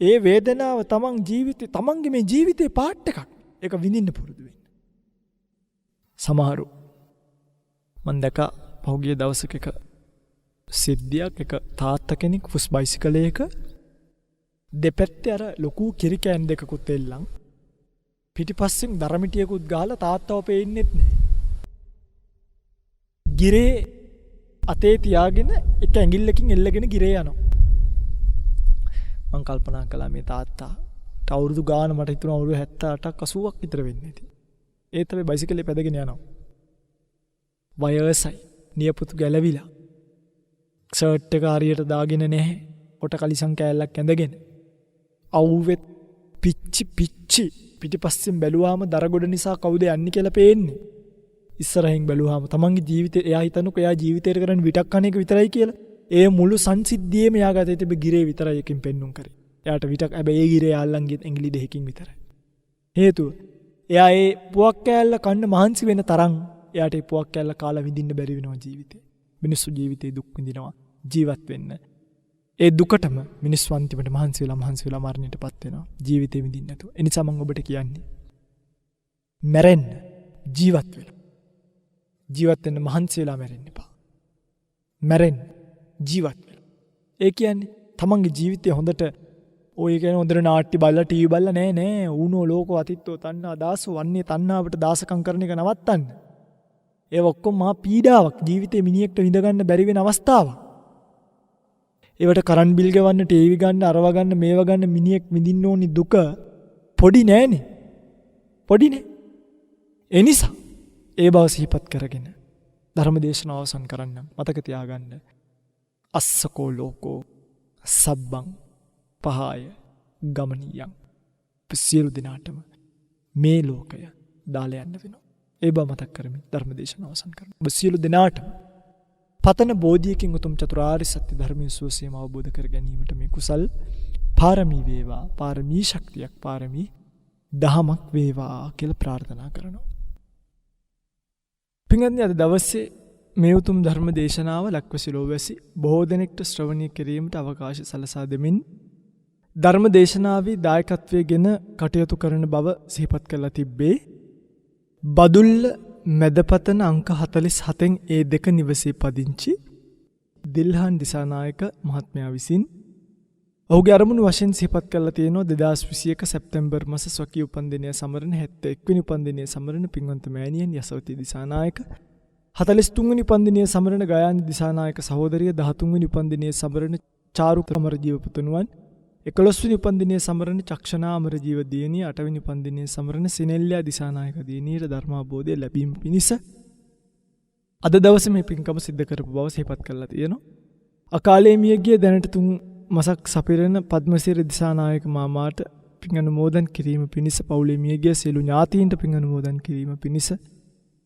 ඒ වේදනාව තමන් ජීවිතේ තමන්ගේ මේ ජීවිතේ පාට් එකක්. ඒක විඳින්න පුරුදු වෙන්න. සමහරු මම දැක පහුගිය දවසක එක සිද්ධියක් එක තාත්තා කෙනෙක් ෆුස් බයිසිකලයක දෙපැත්තේ අර ලොකු කිරිකෑන් දෙකකුත් එල්ලන් පිටිපස්සෙන් දරමිටියකුත් ගහලා තාත්තව පේන්නෙත් නෑ. ගිරේ අතේ තියාගෙන එක ඇඟිල්ලකින් එල්ලගෙන ගිරේ යනවා. මං කල්පනා කළා මේ තාත්තාට අවුරුදු ගාන මට හිතුණා අවුරුදු 78ක් 80ක් විතර වෙන්නේ ඇති. ඒත් අපි බයිසිකලේ පැදගෙන යනවා. වයසයි නියපොතු ගැලවිලා. ෂර්ට් එක හරියට දාගෙන නැහැ. කොට කලිසම් කෑල්ලක් ඇඳගෙන. අවුවෙත් පිච්චි පිටිපස්සෙන් බැලුවාම දරගොඩ නිසා කවුද යන්නේ කියලා පේන්නේ. ඉස්සරහින් බැලුවාම තමන්ගේ ජීවිතේ එයා හිතනකො එයා ජීවිතේට කරන්නේ විටක් කන එක විතරයි කියලා. ඒ මුළු සංසිද්ධියේම එයා ගතේ තිබෙ ගිරේ විතරයි එකකින් පෙන්눔 කරේ. එයාට විටක් හැබැයි ඒ ගිරේ යාල්ලන්ගේ ඇඟිලි දෙකකින් විතරයි. හේතුව එයා ඒ පුවක් කෑල්ල කන්න මහන්සි වෙන තරම් එයාට ඒ පුවක් කෑල්ල කාලා විඳින්න බැරි වෙනවා ජීවිතේ. මිනිස්සු ජීවිතේ දුක් විඳිනවා ජීවත් වෙන්න. ඒ දුකටම මිනිස්සු අන්තිමට මහන්සි වෙලා මරණයටපත් වෙනවා ජීවිතේ විඳින්න නැතුව. ඒ නිසා මම ඔබට කියන්නේ මැරෙන්න ජීවත් වෙලා. ජීවත් වෙන්න මහන්සි වෙලා මැරෙන්න එපා. මැරෙන්න ජීවත් වෙලා. ඒ කියන්නේ තමන්ගේ ජීවිතය හොඳට ඔය කියන්නේ හොඳට නාට්‍ය බලලා ටීවී බලලා නෑ ඌනෝ ලෝකෝ අතිත්තෝ තණ්හා දාසෝ වන්නේ තණ්හාවට දාසකම් කරන එක නවත්තන්න. ඒ ඔක්කොම මහා පීඩාවක් ජීවිතේ මිනිහෙක්ට විඳ ගන්න බැරි වෙන අවස්ථාවක්. ඒවට කරන් බිල් ගෙවන්න ටීවී ගන්න අරව ගන්න මේව ගන්න මිනිහෙක් විඳින්න ඕනි දුක පොඩි නෑනේ. පොඩිනේ. ඒ නිසා ඒ බව සිහිපත් කරගෙන ධර්ම දේශනාව අවසන් කරන්න මතක තියාගන්න. අස්සකෝ ලෝකෝ සබ්බං පහය ගමනියං. සියලු දිනාටම මේ ලෝකය දාලා යන්න වෙනවා. ඒ බව මතක් කරමින් ධර්ම දේශනාව අවසන් කරනවා. ඔබ සියලු දිනාටම පතන බෝධියකින් උතුම් චතුරාර්ය සත්‍ය ධර්මයේ සුවසේම අවබෝධ කර ගැනීමට මේ කුසල් පාරමී වේවා, පාරමී ශක්තියක්, පාරමී දහමක් වේවා කියලා ප්‍රාර්ථනා කරනවා. පින්වත්නි, අද දවසේ මේ උතුම් ධර්ම දේශනාව ලක්වැසි ලෝවැසි බොහෝ දෙනෙක්ට ශ්‍රවණය කිරීමට අවකාශ සලසා දෙමින් ධර්ම දේශනාවේ දායකත්වයෙන් කටයුතු කරන බව සිහිපත් කරලා තිබ්බේ. බදුල්ල මැදපතන අංක 47න් ඒ දෙක නිවසේ පදිංචි දිල්හන් දිසානායක මහත්මයා විසින් ඔහුගේ අරමුණු වශයෙන් සිහිපත් කරලා තියෙනවා 2021 සැප්තැම්බර් මාස ස්වකීය උපන්දිනය සමරන 71 වෙනි උපන්දිනය සමරන පින්වන්ත මෑණියන් යසවති දිසානායක, 43 වෙනි උපන්දිනය සමරන ගයානි දිසානායක සහෝදරිය, 13 වෙනි උපන්දිනය සමරන චාරු අමරජීව පුතුණුවන්, 11 වෙනි උපන්දිනය සමරන චක්ෂණා අමරජීව දියණිය, 8 වෙනි උපන්දිනය සමරන සිනෙල්ලා දිසානායක දියණියට ධර්මාභෝධය ලැබීම පිණිස අද දවසේ මේ පින්කම සිද්ධ කරපු බව සිහිපත් කරලා තියෙනවා. අකාලේ මියගිය දැනට 3 මසක් සපිරෙන පද්මසිරි දිසානායක මාමාට පින් අනුමෝදන් කිරීම පිණිස, පවුලේ මියගිය සියලු ඥාතීන්ට පින් අනුමෝදන් කිරීම පිණිස,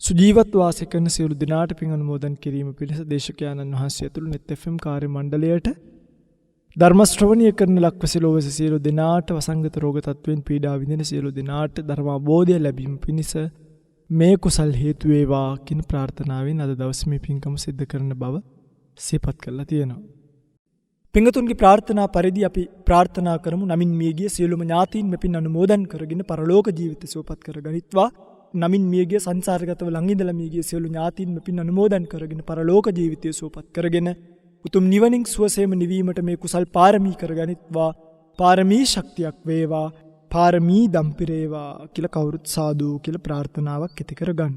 සුජීවත් වාසය කරන සියලු දෙනාට පින් අනුමෝදන් කිරීම පිණිස දේශකයන්න් වහන්සේ ඇතුළු net FM කාර්ය මණ්ඩලයට, ධර්ම ශ්‍රවණය කරන ලක්වැසි ලෝවැසි සියලු දෙනාට, වසංගත රෝග තත්වයෙන් පීඩා විඳින සියලු දෙනාට ධර්ම අවබෝධය ලැබීම පිණිස මේ කුසල් හේතු වේවා කියන ප්‍රාර්ථනාවෙන් අද දවසේ මේ පින්කම සිද්ධ කරන බව සිහිපත් කරලා තියෙනවා. පින්තුන්ගේ ප්‍රාර්ථනා පරිදි අපි ප්‍රාර්ථනා කරමු. නමින් මියගිය සියලුම ඥාතීන් මෙපින් අනුමෝදන් කරගෙන පරලෝක ජීවිත සුවපත් කරගනිත්වා. නමින් මියගිය සංසාරගතව ළඟ ඉඳලා මියගිය සියලු ඥාතීන් මෙපින් අනුමෝදන් කරගෙන පරලෝක ජීවිතය සුවපත් කරගෙන උතුම් නිවනින් සුවසේම නිවීමට මේ කුසල් පාරමී කරගනිත්වා. පාරමී ශක්තියක් වේවා, පාරමී දම්පිරේවා කියලා කවුරුත් සාදු කියලා ප්‍රාර්ථනාවක් ඇති කරගන්න.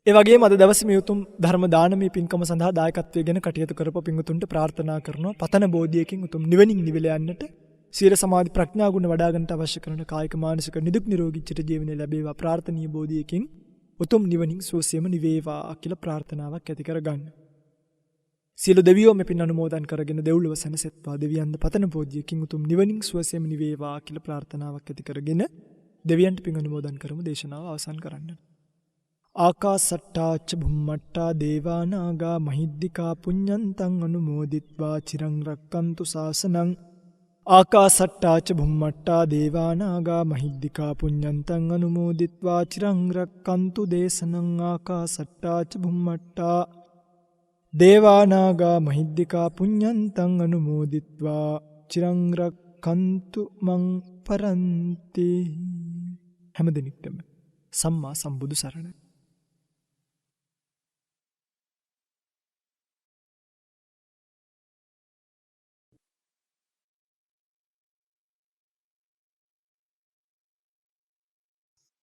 ඒ වගේම අද දවසේ මේ උතුම් ධර්ම දානමය පින්කම සඳහා දායකත්වයෙන් කටයුතු කරපු පින්වතුන්ට ප්‍රාර්ථනා කරනවා. පතන බෝධියකින් උතුම් නිවනින් නිවිලා යන්නට, සීල සමාධි ප්‍රඥා ගුණ වඩා ගන්නට අවශ්‍ය කරන කායික මානසික නිදුක් නිරෝගී චිර ජීවනය ලැබේවා. ප්‍රාර්ථනීය බෝධියකින් උතුම් නිවනින් සුවසේම නිවේවා කියලා ප්‍රාර්ථනාවක් ඇති කරගන්න. සියලු දෙවියෝ මෙපින් අනුමෝදන් කරගෙන දෙව්ලොව සැනසෙත්වා. දෙවියන්ද පතන බෝධියකින් උතුම් නිවනින් සුවසේම නිවේවා කියලා ප්‍රාර්ථනාවක් ඇති කරගෙන දෙවියන්ට පින් අනුමෝදන් කරමු. දේශනාව අවසන් කරන්න. ආකාසට්ටාච භුම්මට්ටා දේවා නාග මහිද්దికා පුඤ්ඤන්තං අනුමෝදිත්වා චිරං රක්칸තු ශාසනං. ආකාසට්ටාච භුම්මට්ටා දේවා නාග මහිද්దికා පුඤ්ඤන්තං අනුමෝදිත්වා චිරං රක්칸තු දේශනං. ආකාසට්ටාච භුම්මට්ටා දේවා නාග මහිද්దికා පුඤ්ඤන්තං අනුමෝදිත්වා චිරං රක්칸තු මං පරන්ති. හැම දිනෙකටම සම්මා සම්බුදු සරණයි.